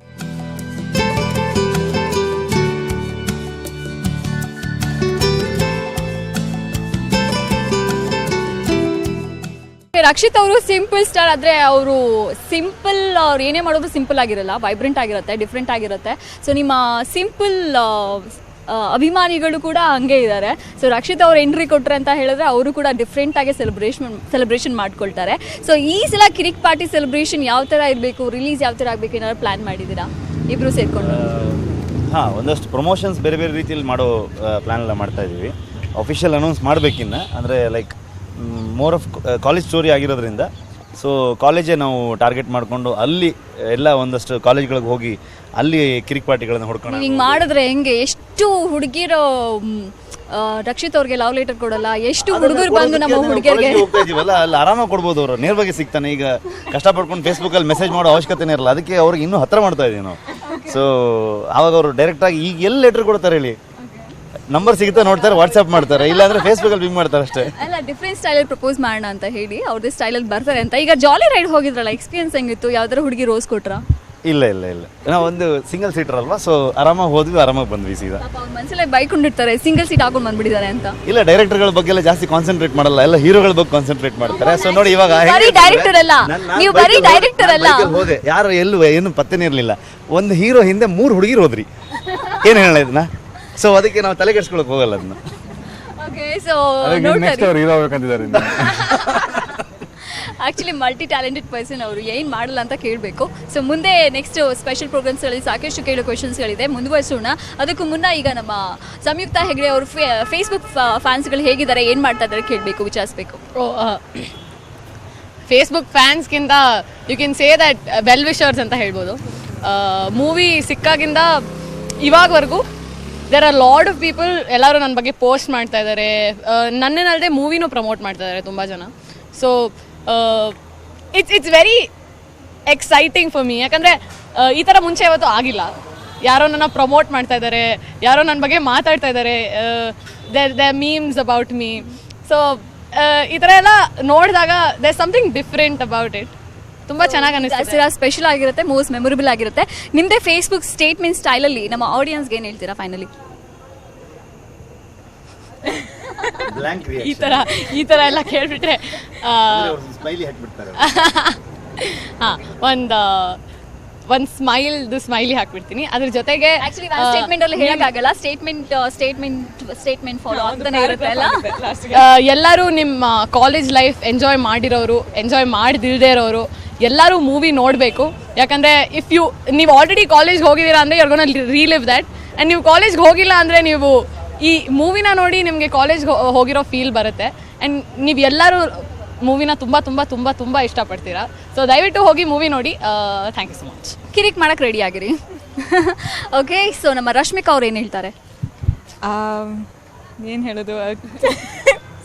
ರಕ್ಷಿತ್ ಅವರು ಸಿಂಪಲ್ ಸ್ಟಾರ್, ಆದರೆ ಅವರು ಸಿಂಪಲ್ ಅವ್ರು ಏನೇ ಮಾಡೋದು ಸಿಂಪಲ್ ಆಗಿರಲ್ಲ, ವೈಬ್ರೆಂಟ್ ಆಗಿರುತ್ತೆ, ಡಿಫ್ರೆಂಟ್ ಆಗಿರುತ್ತೆ. ಸೊ ನಿಮ್ಮ ಸಿಂಪಲ್ ಅಭಿಮಾನಿಗಳು ಕೂಡ ಹಂಗೆ ಇದ್ದಾರೆ. ಸೊ ರಕ್ಷಿತ್ ಅವ್ರು ಎಂಟ್ರಿ ಕೊಟ್ರೆ ಅಂತ ಹೇಳಿದ್ರೆ ಅವರು ಕೂಡ ಡಿಫ್ರೆಂಟಾಗಿ ಸೆಲೆಬ್ರೇಷನ್ ಮಾಡ್ಕೊಳ್ತಾರೆ. ಸೊ ಈ ಸಲ ಕಿರಿಕ್ ಪಾರ್ಟಿ ಸೆಲೆಬ್ರೇಷನ್ ಯಾವ ಥರ ಇರಬೇಕು, ರಿಲೀಸ್ ಯಾವ ಥರ ಆಗಬೇಕು ಏನಾದ್ರು ಪ್ಲ್ಯಾನ್ ಮಾಡಿದ್ದೀರಾ ಇಬ್ಬರು ಸೇರಿಕೊಂಡು? ಹಾಂ, ಒಂದಷ್ಟು ಪ್ರಮೋಷನ್ಸ್ ಬೇರೆ ಬೇರೆ ರೀತಿಯಲ್ಲಿ ಮಾಡೋ ಪ್ಲ್ಯಾನ್ ಎಲ್ಲ ಮಾಡ್ತಾ ಇದ್ದೀವಿ. ಅಫಿಷಿಯಲ್ ಅನೌನ್ಸ್ ಮಾಡಬೇಕಿನ್ನ, ಅಂದರೆ like more of college story ಆಗಿರೋದ್ರಿಂದ ಸೊ ಕಾಲೇಜೇ ನಾವು ಟಾರ್ಗೆಟ್ ಮಾಡಿಕೊಂಡು ಅಲ್ಲಿ ಎಲ್ಲ ಒಂದಷ್ಟು ಕಾಲೇಜ್ಗಳಿಗೆ ಹೋಗಿ ಅಲ್ಲಿ ಕಿರಿಕ್ ಪಾರ್ಟಿಗಳನ್ನು ಹೊಡ್ಕೊಂಡು ಹಿಂಗೆ ಮಾಡಿದ್ರೆ ಹೆಂಗೆ? ಎಷ್ಟು ಹುಡುಗಿರು ರಕ್ಷಿತ್ ಅವ್ರಿಗೆ ಲವ್ ಲೆಟರ್ ಕೊಡಲ್ಲ, ಎಷ್ಟು ಹುಡುಗರು ಬಂದು ನಮ್ಮ ಹುಡುಗಿಯರಿಗೆ ಹೋಗ್ತಾ ಇದೀವಲ್ಲ, ಅಲ್ಲಿ ಆರಾಮಾಗಿ ಕೊಡ್ಬೋದು. ಅವರು ನೇರವಾಗಿ ಸಿಗ್ತಾನೆ. ಈಗ ಕಷ್ಟಪಡ್ಕೊಂಡು ಫೇಸ್ಬುಕ್ಕಲ್ಲಿ ಮೆಸೇಜ್ ಮಾಡೋ ಅವಶ್ಯಕತೆನೇ ಇರಲ್ಲ, ಅದಕ್ಕೆ ಅವ್ರಿಗೆ ಇನ್ನೂ ಹತ್ತಿರ ಮಾಡ್ತಾ ಇದೀವಿ ನಾವು. ಸೊ ಆವಾಗ ಅವರು ಡೈರೆಕ್ಟಾಗಿ ಈಗ ಎಲ್ಲಿ ಲೆಟರ್ ಕೊಡ್ತಾರೆ ಹೇಳಿ, ನಂಬರ್ ಸಿಗುತ್ತೆ ನೋಡ್ತಾರೆ, ವಾಟ್ಸ್ಆ್ಯಪ್ ಮಾಡ್ತಾರೆ, ಇಲ್ಲಾಂದ್ರೆ ಫೇಸ್ಬುಕ್ಕಲ್ಲಿ ಪಿಂಗ್ ಮಾಡ್ತಾರೆ ಅಷ್ಟೇ. ಅಲ್ಲ, ಡಿಫ್ರೆಂಟ್ ಸ್ಟೈಲಲ್ಲಿ ಪ್ರಪೋಸ್ ಮಾಡೋಣ ಅಂತ ಹೇಳಿ ಅವ್ರದ್ದೇ ಸ್ಟೈಲಲ್ಲಿ ಬರ್ತಾರೆ ಅಂತ. ಈಗ ಜಾಲಿ ರೈಡ್ ಹೋಗಿದ್ರಲ್ಲ, ಎಕ್ಸ್ಪೀರಿಯನ್ಸ್ ಹೆಂಗಿತ್ತು? ಯಾವ್ದಾರು ಹುಡುಗಿ ರೋಸ್ ಕೊಟ್ರಾ? ಇಲ್ಲ ನಾವು ಒಂದು ಸಿಂಗಲ್ ಸೀಟರ್ ಅಲ್ವಾ, ಸೊ ಆರಾಮಾಗಿ ಹೋದ್ವಿ, ಆರಾಮಾಗಿ ಬಂದ್ವಿ ಸೀದಾ. ಅವ್ರ ಮನಸ್ಸಲ್ಲೇ ಬೈಕೊಂಡಿರ್ತಾರೆ, ಸಿಂಗಲ್ ಸೀಟ್ ಹಾಕೊಂಡು ಬಂದ್ಬಿಟ್ಟಿದ್ದಾರೆ ಅಂತ. ಇಲ್ಲ, ಡೈರೆಕ್ಟರ್ಗಳ ಬಗ್ಗೆ ಎಲ್ಲ ಜಾಸ್ತಿ ಕಾನ್ಸಂಟ್ರೇಟ್ ಮಾಡಲ್ಲ, ಎಲ್ಲ ಹೀರೋಗಳ ಬಗ್ಗೆ ಕಾನ್ಸಂಟ್ರೇಟ್ ಮಾಡ್ತಾರೆ. ಸೊ ನೋಡಿ, ಇವಾಗ ಬರೀ ಡೈರೆಕ್ಟರ್ ಅಲ್ಲ, ನೀವು ಬರೀ ಡೈರೆಕ್ಟರ್ ಅಲ್ಲ. ಹೋದೆ, ಯಾರು ಎಲ್ಲೂ ಏನು ಪತ್ತೆನೇ ಇರಲಿಲ್ಲ. ಒಂದು ಹೀರೋ ಹಿಂದೆ 3 ಹುಡುಗಿರು ಹೋದ್ರಿ, ಏನು ಹೇಳ ಇದನ್ನ. ಸೊ ಅದಕ್ಕೆ ನಾವು ತಲೆ ಕೆಡ್ಸ್ಕೊಳಕ್ ಹೋಗಲ್ಲ ಅದನ್ನ. ಓಕೆ, ಸೊ ನೆಕ್ಸ್ಟ್ ಅವ್ರು ಹೀರೋ ಆಗ್ಬೇಕಂತಿದ್ದಾರೆ. ಆಕ್ಚುಲಿ ಮಲ್ಟಿ ಟ್ಯಾಲೆಂಟೆಡ್ ಪರ್ಸನ್ ಅವರು, ಏನು ಮಾಡಲ್ಲ ಅಂತ ಕೇಳಬೇಕು. ಸೊ ಮುಂದೆ ನೆಕ್ಸ್ಟ್ ಸ್ಪೆಷಲ್ ಪ್ರೋಗ್ರಾಮ್ಸ್ಗಳಲ್ಲಿ ಸಾಕಷ್ಟು ಕೇಳೋ ಕ್ವೆಶನ್ಸ್ಗಳಿದೆ, ಮುಂದುವರಿಸೋಣ. ಅದಕ್ಕೂ ಮುನ್ನ ಈಗ ನಮ್ಮ ಸಂಯುಕ್ತ ಹೆಗ್ಡೆ ಅವರು ಫೇಸ್ಬುಕ್ ಫ್ಯಾನ್ಸ್ಗಳು ಹೇಗಿದ್ದಾರೆ, ಏನು ಮಾಡ್ತಾ ಇದ್ದಾರೆ ಕೇಳಬೇಕು, ವಿಚಾರಿಸಬೇಕು. ಫೇಸ್ಬುಕ್ ಫ್ಯಾನ್ಸ್ಗಿಂತ you can say that well wishers ಅಂತ ಹೇಳ್ಬೋದು. ಮೂವಿ ಸಿಕ್ಕಾಗಿಂದ ಇವಾಗವರೆಗೂ there are lot of people ಎಲ್ಲರೂ ನನ್ನ ಬಗ್ಗೆ ಪೋಸ್ಟ್ ಮಾಡ್ತಾ ಇದ್ದಾರೆ. ನನ್ನೇನಲ್ಲದೆ ಮೂವಿನೂ ಪ್ರಮೋಟ್ ಮಾಡ್ತಾ ಇದ್ದಾರೆ ತುಂಬ ಜನ. So it's very exciting for me. ಯಾಕಂದರೆ ಈ ಥರ ಮುಂಚೆ ಯಾವತ್ತೂ ಆಗಿಲ್ಲ. ಯಾರೋ ನನ್ನ ಪ್ರಮೋಟ್ ಮಾಡ್ತಾ ಇದ್ದಾರೆ, ಯಾರೋ ನನ್ನ ಬಗ್ಗೆ ಮಾತಾಡ್ತಾ ಇದ್ದಾರೆ, they memes about me. So ಈ ಥರ ಎಲ್ಲ ನೋಡಿದಾಗ they something different about it. ತುಂಬ ಚೆನ್ನಾಗಿ ಅನಿಸುತ್ತೆ. ದಸರಾ ಸ್ಪೆಷಲ್ ಆಗಿರುತ್ತೆ, ಮೋಸ್ಟ್ ಮೆಮೊರಬಲ್ ಆಗಿರುತ್ತೆ. ನಿಮ್ಮದೇ ಫೇಸ್ಬುಕ್ ಸ್ಟೇಟ್ಮೆಂಟ್ ಸ್ಟೈಲಲ್ಲಿ ನಮ್ಮ ಆಡಿಯನ್ಸ್ಗೆ ಏನು ಹೇಳ್ತೀರಾ ಫೈನಲಿ? ಈ ಥರ ಎಲ್ಲ ಕೇಳ್ಬಿಟ್ರೆ ಹಾಂ, ಒಂದು ಸ್ಮೈಲಿ ಹಾಕ್ಬಿಡ್ತೀನಿ. ಅದ್ರ ಜೊತೆಗೆ ಆಕ್ಚುಲಿ ನಾನು ಸ್ಟೇಟ್ಮೆಂಟ್ ಅಲ್ಲಿ ಹೇಳಕ್ಕಾಗಲ್ಲ, ಸ್ಟೇಟ್ಮೆಂಟ್ ಫಾಲೋ ಆಗ್ತಾನೆ ಇರುತ್ತೆ ಅಲ್ಲ. ಎಲ್ಲರೂ ನಿಮ್ಮ ಕಾಲೇಜ್ ಲೈಫ್ ಎಂಜಾಯ್ ಮಾಡಿರೋರು, ಎಂಜಾಯ್ ಮಾಡದಿಲ್ಲದೆ ಇರೋರು ಎಲ್ಲರೂ ಮೂವಿ ನೋಡಬೇಕು. ಯಾಕಂದರೆ ನೀವು ಆಲ್ರೆಡಿ ಕಾಲೇಜ್ಗೆ ಹೋಗಿದ್ದೀರಾ ಅಂದರೆ you are gonna relive that. And ನೀವು ಕಾಲೇಜ್ಗೆ ಹೋಗಿಲ್ಲ ಅಂದರೆ ನೀವು ಈ ಮೂವಿನ ನೋಡಿ ನಿಮಗೆ ಕಾಲೇಜ್ಗೆ ಹೋಗಿರೋ ಫೀಲ್ ಬರುತ್ತೆ. ಆ್ಯಂಡ್ ನೀವು ಎಲ್ಲರೂ ಮೂವಿನ ತುಂಬ ತುಂಬ ತುಂಬ ತುಂಬ ಇಷ್ಟಪಡ್ತೀರಾ. ಸೊ ದಯವಿಟ್ಟು ಹೋಗಿ ಮೂವಿ ನೋಡಿ. Thank you so much. ಕಿರಿಕ್ ಮಾಡಕ್ಕೆ ರೆಡಿ ಆಗಿರಿ. ಓಕೆ, ಸೊ ನಮ್ಮ ರಶ್ಮಿಕಾ ಅವ್ರು ಏನು ಹೇಳ್ತಾರೆ? ಏನು ಹೇಳೋದು,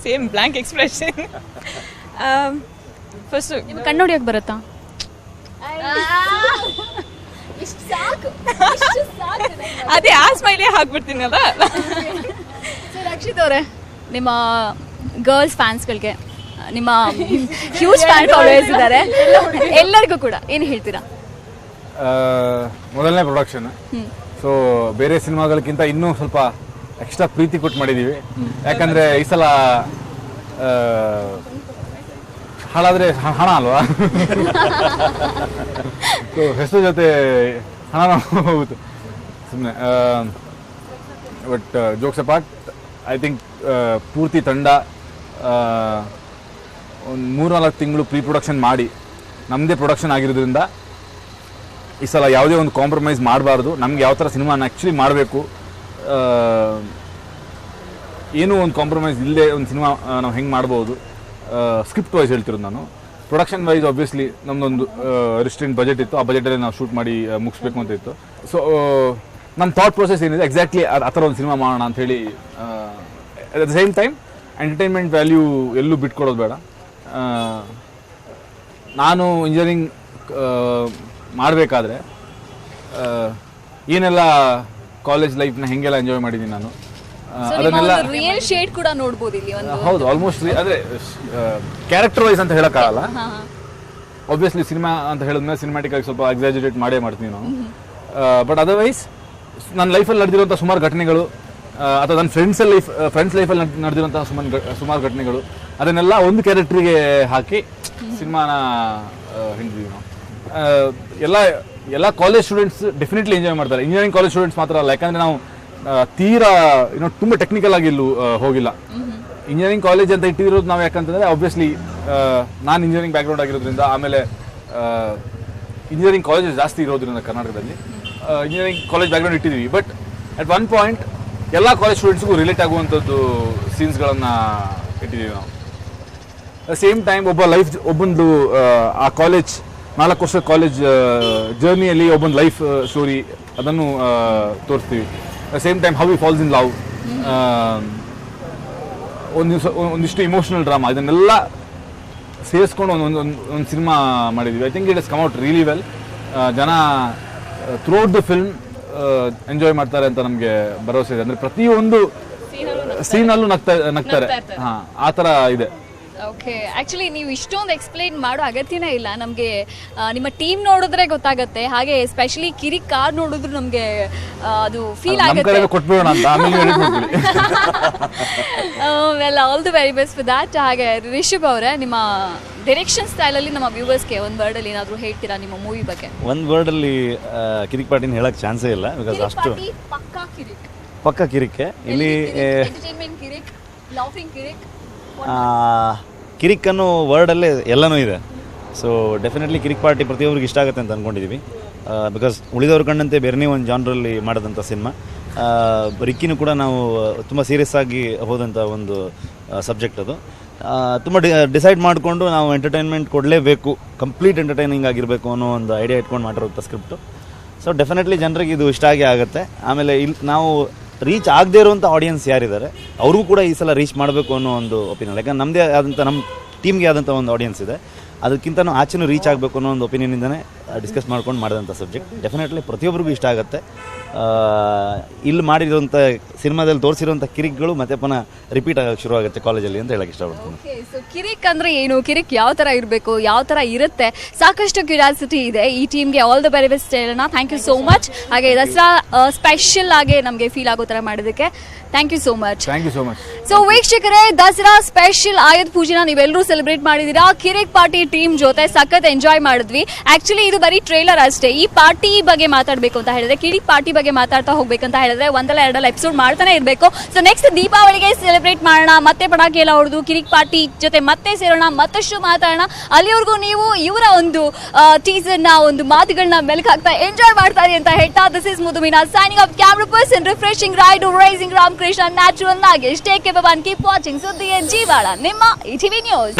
ಸೇಮ್ ಬ್ಲ್ಯಾಂಕ್ ಎಕ್ಸ್ಪ್ರೆಷನ್. ಫಸ್ಟು ಕಣ್ಣೊಡಿಯೋಕೆ ಬರುತ್ತಾ? ಅದೇ ಆ ಸ್ಮೈಲೇ ಹಾಕ್ಬಿಡ್ತೀನಲ್ಲ. ರಕ್ಷಿತ್ ಅವರೇ, ನಿಮ್ಮ ಗರ್ಲ್ಸ್ ಫ್ಯಾನ್ಸ್ಗಳಿಗೆ, ನಿಮ್ಮ ಹ್ಯೂಜ್ ಫ್ಯಾನ್ ಫಾಲೋವರ್ಸ್ ಇದ್ದಾರೆ, ಎಲ್ಲರಿಗೂ ಕೂಡ ಏನು ಹೇಳ್ತೀರಾ? ಮೊದಲನೇ ಪ್ರೊಡಕ್ಷನ್, ಸೊ ಬೇರೆ ಸಿನಿಮಾಗಳಕ್ಕಿಂತ ಇನ್ನೂ ಸ್ವಲ್ಪ ಎಕ್ಸ್ಟ್ರಾ ಪ್ರೀತಿ ಕೊಟ್ಟು ಮಾಡಿದ್ದೀವಿ. ಯಾಕಂದರೆ ಈ ಸಲ ಹಾಳಾದರೆ ಹಣ ಅಲ್ವಾ. ಸೊ ಹೆಸರು ಜೊತೆ ಹಣ ಹೋಗುತ್ತೆ ಸುಮ್ಮನೆ. But jokes apart, I think ಪೂರ್ತಿ ತಂಡ ಒಂದು 3-4 ತಿಂಗಳು ಪ್ರೀ ಪ್ರೊಡಕ್ಷನ್ ಮಾಡಿ ನಮ್ಮದೇ ಪ್ರೊಡಕ್ಷನ್ ಆಗಿರೋದ್ರಿಂದ ಈ ಸಲ ಯಾವುದೇ ಒಂದು ಕಾಂಪ್ರಮೈಸ್ ಮಾಡಬಾರ್ದು. ನಮ್ಗೆ ಯಾವ ಥರ ಸಿನಿಮಾನ ಆ್ಯಕ್ಚುಲಿ ಮಾಡಬೇಕು, ಏನೂ ಒಂದು ಕಾಂಪ್ರಮೈಸ್ ಇಲ್ಲದೆ ಒಂದು ಸಿನಿಮಾ ನಾವು ಹೆಂಗೆ ಮಾಡ್ಬೋದು, ಸ್ಕ್ರಿಪ್ಟ್ ವೈಸ್ ಹೇಳ್ತಿರೋದು ನಾನು. ಪ್ರೊಡಕ್ಷನ್ ವೈಸ್ ಆಬ್ವಿಯಸ್ಲಿ ನಮ್ಮದೊಂದು ರಿಸ್ಟ್ರಿಕ್ಟ್ ಬಜೆಟ್ ಇತ್ತು, ಆ ಬಜೆಟಲ್ಲಿ ನಾವು ಶೂಟ್ ಮಾಡಿ ಮುಗಿಸ್ಬೇಕು ಅಂತ ಇತ್ತು. ಸೊ ನಮ್ಮ ಥಾಟ್ ಪ್ರೊಸೆಸ್ ಏನಿದೆ ಎಕ್ಸಾಕ್ಟ್ಲಿ ಆ ಥರ ಒಂದು ಸಿನಿಮಾ ಮಾಡೋಣ ಅಂಥೇಳಿ. At the same time entertainment value ಎಲ್ಲೂ ಬಿಟ್ಕೊಡೋದು ಬೇಡ. ನಾನು ಇಂಜಿನಿಯರಿಂಗ್ ಮಾಡಬೇಕಾದ್ರೆ ಏನೆಲ್ಲ ಕಾಲೇಜ್ ಲೈಫ್ನ ಹೆಂಗೆಲ್ಲ ಎಂಜಾಯ್ ಮಾಡಿದ್ದೀನಿ ನಾನು, ಅದನ್ನೆಲ್ಲ ರಿಯಲ್ ಶೇಡ್ ಕೂಡ ನೋಡ್ಬೋದು ಇಲ್ಲಿ ಒಂದು. ಹೌದು, ಆಲ್ಮೋಸ್ಟ್ ಅಂದರೆ ಕ್ಯಾರೆಕ್ಟರ್ ವೈಸ್ ಅಂತ ಹೇಳೋಕ್ಕಾಗಲ್ಲ. ಆಬ್ವಿಯಸ್ಲಿ ಸಿನಿಮಾ ಅಂತ ಹೇಳಿದ್ಮೇಲೆ ಸಿನಿಮ್ಯಾಟಿಕ್ ಆಗಿ ಸ್ವಲ್ಪ ಎಕ್ಸಾಜರೇಟ್ ಮಾಡೇ ಮಾಡ್ತೀವಿ ನಾವು. ಬಟ್ ಅದರ್ವೈಸ್ ನನ್ನ ಲೈಫಲ್ಲಿ ನಡೆದಿರುವಂಥ ಸುಮಾರು ಘಟನೆಗಳು ಅಥವಾ ನನ್ನ ಫ್ರೆಂಡ್ಸ್ ಲೈಫಲ್ಲಿ ನಡೆದಿರುವಂಥ ಸುಮಾರು ಘಟನೆಗಳು, ಅದನ್ನೆಲ್ಲ ಒಂದು ಕ್ಯಾರೆಕ್ಟ್ರಿಗೆ ಹಾಕಿ ಸಿನಿಮಾನ ಹಿಡಿದೀವಿ ನಾವು. ಎಲ್ಲ ಕಾಲೇಜ್ ಸ್ಟೂಡೆಂಟ್ಸ್ ಡೆಫಿನೆಟ್ಲಿ ಎಂಜಾಯ್ ಮಾಡ್ತಾರೆ. ಇಂಜಿನಿಯರಿಂಗ್ ಕಾಲೇಜ್ ಸ್ಟೂಡೆಂಟ್ಸ್ ಮಾತ್ರ ಅಲ್ಲ, ಯಾಕಂದರೆ ನಾವು ತೀರಾ ತುಂಬ ಟೆಕ್ನಿಕಲ್ ಆಗಿ ಇಲ್ಲೂ ಹೋಗಿಲ್ಲ. ಇಂಜಿನಿಯರಿಂಗ್ ಕಾಲೇಜ್ ಅಂತ ಇಟ್ಟಿರೋದು ನಾವು ಯಾಕಂತಂದರೆ ಆಬ್ವಿಯಸ್ಲಿ ನಾನು ಇಂಜಿನಿಯರಿಂಗ್ ಬ್ಯಾಕ್ಗ್ರೌಂಡ್ ಆಗಿರೋದ್ರಿಂದ, ಆಮೇಲೆ ಇಂಜಿನಿಯರಿಂಗ್ ಕಾಲೇಜಸ್ ಜಾಸ್ತಿ ಇರೋದ್ರಿಂದ ಕರ್ನಾಟಕದಲ್ಲಿ ಇಂಜಿನಿಯರಿಂಗ್ ಕಾಲೇಜ್ ಬ್ಯಾಕ್ಗ್ರೌಂಡ್ ಇಟ್ಟಿದ್ದೀವಿ. ಬಟ್ ಅಟ್ ಒನ್ ಪಾಯಿಂಟ್ ಎಲ್ಲ ಕಾಲೇಜ್ ಸ್ಟೂಡೆಂಟ್ಸ್ಗೂ ರಿಲೇಟ್ ಆಗುವಂಥದ್ದು ಸೀನ್ಸ್ಗಳನ್ನು ಇಟ್ಟಿದ್ದೀವಿ ನಾವು. ಸೇಮ್ ಟೈಮ್ ಒಬ್ಬೊಂದು ಆ ಕಾಲೇಜ್ 4 ವರ್ಷ ಕಾಲೇಜ್ ಜರ್ನಿಯಲ್ಲಿ ಒಬ್ಬೊಂದು ಲೈಫ್ ಸ್ಟೋರಿ ಅದನ್ನು ತೋರಿಸ್ತೀವಿ. Same time how we falls in love, ಒಂದಿಷ್ಟು ಇಮೋಷನಲ್ ಡ್ರಾಮಾ, ಇದನ್ನೆಲ್ಲ ಸೇರಿಸ್ಕೊಂಡು ಒಂದು ಸಿನಿಮಾ ಮಾಡಿದ್ವಿ. I think it is come out really well. ಜನ ಥ್ರೂಔಟ್ ದ ಫಿಲ್ಮ್ ಎಂಜಾಯ್ ಮಾಡ್ತಾರೆ ಅಂತ ನಮಗೆ ಭರವಸೆ ಇದೆ. ಅಂದರೆ ಪ್ರತಿಯೊಂದು ಸೀನಲ್ಲೂ ನಗ್ತಾರೆ. ಹಾಂ, ಆ ಥರ ಇದೆ. ಓಕೆ, ಆಕ್ಚುಲಿ ನೀವು ಇಷ್ಟೊಂದು ಎಕ್ಸ್ಪ್ಲೈನ್ ಮಾಡೋ ಅಗತ್ಯನೇ ಇಲ್ಲ. ನಮಗೆ ನಿಮ್ಮ ಟೀಮ್ ನೋಡಿದ್ರೆ ಗೊತ್ತಾಗುತ್ತೆ. ಹಾಗೆ ಸ್ಪೆಷಲಿ ಕಿರಿಕ್ ಕಾರ್ ನೋಡಿದ್ರು ನಮಗೆ ಅದು ಫೀಲ್ ಆಗುತ್ತೆ. ಕೊಟ್ಬಿಡೋಣ ಅಂತ ಆಮೇಲೆ well, all the very best for that. ಹಾಗೆ ರಿಷಬ್ ಅವರೇ, ನಿಮ್ಮ ಡೈರೆಕ್ಷನ್ ಸ್ಟೈಲಲ್ಲಿ ನಮ್ಮ ವ್ಯೂವರ್ಸ್ಗೆ ಒಂದು ವರ್ಡಲ್ಲಿ ಏನಾದರೂ ಹೇಳ್ತೀರಾ ನಿಮ್ಮ ಮೂವಿ ಬಗ್ಗೆ? ಒಂದು ವರ್ಡಲ್ಲಿ ಕಿರಿಕ್ ಪಾರ್ಟಿನ ಹೇಳಕ್ಕೆ ಚಾನ್ಸೇ ಇಲ್ಲ. ಬಿಕಾಸ್ ಅಷ್ಟು ಪಕ್ಕ ಕಿರಿಕೆ ಇಲ್ಲಿ. ಎಂಟರ್ಟೈನ್ಮೆಂಟ್ ಕಿರಿಕ್, ಲಾಫಿಂಗ್ ಕಿರಿಕ್, ಕಿರಿಕ್ ಅನ್ನೋ ವರ್ಡಲ್ಲೇ ಎಲ್ಲನೂ ಇದೆ. ಸೊ ಡೆಫಿನೆಟ್ಲಿ ಕಿರಿಕ್ ಪಾರ್ಟಿ ಪ್ರತಿಯೊಬ್ಬರಿಗೆ ಇಷ್ಟ ಆಗುತ್ತೆ ಅಂತ ಅಂದ್ಕೊಂಡಿದ್ದೀವಿ. ಬಿಕಾಸ್ ಉಳಿದವ್ರ ಕಂಡಂತೆ ಬೇರೆನೇ ಒಂದು ಜಾನ್ರಲ್ಲಿ ಮಾಡೋದಂಥ ಸಿನಿಮಾ. ರಿಕ್ಕಿನೂ ಕೂಡ ನಾವು ತುಂಬ ಸೀರಿಯಸ್ ಆಗಿ ಹೋದಂಥ ಒಂದು ಸಬ್ಜೆಕ್ಟ್ ಅದು. ತುಂಬ ಡಿಸೈಡ್ ಮಾಡಿಕೊಂಡು ನಾವು ಎಂಟರ್ಟೈನ್ಮೆಂಟ್ ಕೊಡಲೇಬೇಕು, ಕಂಪ್ಲೀಟ್ ಎಂಟರ್ಟೈನಿಂಗ್ ಆಗಿರಬೇಕು ಅನ್ನೋ ಒಂದು ಐಡಿಯಾ ಇಟ್ಕೊಂಡು ಮಾಡಿರೋಂಥ ಸ್ಕ್ರಿಪ್ಟು. ಸೊ ಡೆಫಿನೆಟ್ಲಿ ಜನರಿಗೆ ಇದು ಇಷ್ಟ ಆಗೇ ಆಗುತ್ತೆ. ಆಮೇಲೆ ಇಲ್ಲಿ ನಾವು ರೀಚ್ ಆಗದೇ ಇರುವಂಥ ಆಡಿಯನ್ಸ್ ಯಾರಿದ್ದಾರೆ ಅವ್ರಿಗೂ ಕೂಡ ಈ ಸಲ ರೀಚ್ ಮಾಡಬೇಕು ಅನ್ನೋ ಒಂದು ಒಪಿನಿಯನ್. ಯಾಕಂದ್ರೆ ನಮ್ಮದೇ ಆದಂಥ ನಮ್ಮ ಟೀಮ್ಗೆ ಆದಂಥ ಒಂದು ಆಡಿಯನ್ಸ್ ಇದೆ, ಅದಕ್ಕಿಂತನೂ ಆಚೆನೂ ರೀಚ್ ಆಗಬೇಕು ಅನ್ನೋ ಒಂದು ಒಪಿನಿಯನಿಂದನೇ ಡಿಸ್ಕಸ್ ಮಾಡ್ಕೊಂಡು ಮಾಡಿದಂಥ ಸಬ್ಜೆಕ್ಟ್. ಡೆಫಿನೆಟ್ಲಿ ಪ್ರತಿಯೊಬ್ಬರಿಗೂ ಇಷ್ಟ ಆಗುತ್ತೆ. ಇಲ್ಲಿ ಮಾಡಿರೋಂಥ ಸಿನಿಮಾದಲ್ಲಿ ತೋರಿಸಿರೋಂಥ ಕಿರಿಕ್ಗಳು ಮತ್ತೆ ಪುನಃ ರಿಪೀಟ್ ಆಗೋಕ್ಕೆ ಶುರು ಆಗುತ್ತೆ ಕಾಲೇಜಲ್ಲಿ ಅಂತ ಹೇಳಕ್ಕೆ ಇಷ್ಟಪಡ್ತೀನಿ. ಸೊ ಕಿರಿಕ್ ಅಂದರೆ ಏನು, ಕಿರಿಕ್ ಯಾವ ಥರ ಇರಬೇಕು, ಯಾವ ಥರ ಇರುತ್ತೆ, ಸಾಕಷ್ಟು ಕ್ಯೂರಿಯಾಸಿಟಿ ಇದೆ. ಈ ಟೀಮ್ಗೆ ಆಲ್ ದ ವೆರಿ ಬೆಸ್ಟ್ ಹೇಳೋಣ. Thank you so much. ಹಾಗೆ ದಸರಾ ಸ್ಪೆಷಲ್ ಆಗಿ ನಮಗೆ ಫೀಲ್ ಆಗೋ ಥರ ಮಾಡೋದಕ್ಕೆ thank you so much. Thank you so much. So ವೀಕ್ಷಕರೇ, ದಸರಾ ಸ್ಪೆಷಲ್ ಆಯುಧ ಪೂಜೆನ ನೀವೆಲ್ಲರೂ ಸೆಲೆಬ್ರೇಟ್ ಮಾಡಿದ್ದೀರಾ. ಕಿರಿಕ್ ಪಾರ್ಟಿ ಟೀಮ್ ಜೊತೆ ಸಖತ್ ಎಂಜಾಯ್ ಮಾಡಿದ್ವಿ. ಆಕ್ಚುಲಿ ಇದು ಬರೀ ಟ್ರೇಲರ್ ಅಷ್ಟೇ. ಈ ಪಾರ್ಟಿ ಬಗ್ಗೆ ಮಾತಾಡಬೇಕು ಅಂತ ಹೇಳಿದ್ರೆ, ಕಿರಿಕ್ ಪಾರ್ಟಿ ಬಗ್ಗೆ ಮಾತಾಡ್ತಾ ಹೋಗ್ಬೇಕಂತ ಹೇಳಿದ್ರೆ ಒಂದಲ್ಲ ಎರಡಲ್ಲ ಎಪಿಸೋಡ್ ಮಾಡ್ತಾನೆ ಇರಬೇಕು. ಸೊ ನೆಕ್ಸ್ಟ್ ದೀಪಾವಳಿಗೆ ಸೆಲೆಬ್ರೇಟ್ ಮಾಡೋಣ, ಮತ್ತೆ ಪಟಾಕಿ ಎಲ್ಲ ಹೊಡೆದು ಕಿರಿಕ್ ಪಾರ್ಟಿ ಜೊತೆ ಮತ್ತೆ ಸೇರೋಣ, ಮತ್ತಷ್ಟು ಮಾತಾಡೋಣ. ಅಲ್ಲಿವರೆಗೂ ನೀವು ಇವರ ಒಂದು ಟೀಸರ್ನ ಒಂದು ಮಾತುಗಳನ್ನ ಮೆಲುಕು ಹಾಕ್ತಾ ಎಂಜಾಯ್ ಮಾಡ್ತಾ ಇರಿ ಅಂತ ಹೇಳ್ತಾ, ದಿಸ್ ಇಸ್ ಮುದುಮಿನಾ signing off. Camera person refreshing ride rising Ramakrishna natural Nagesh. Take care, keep watching ಸುದ್ದಿಯ ಜೀವಾಳ, ನಿಮ್ಮ ETV ನ್ಯೂಸ್.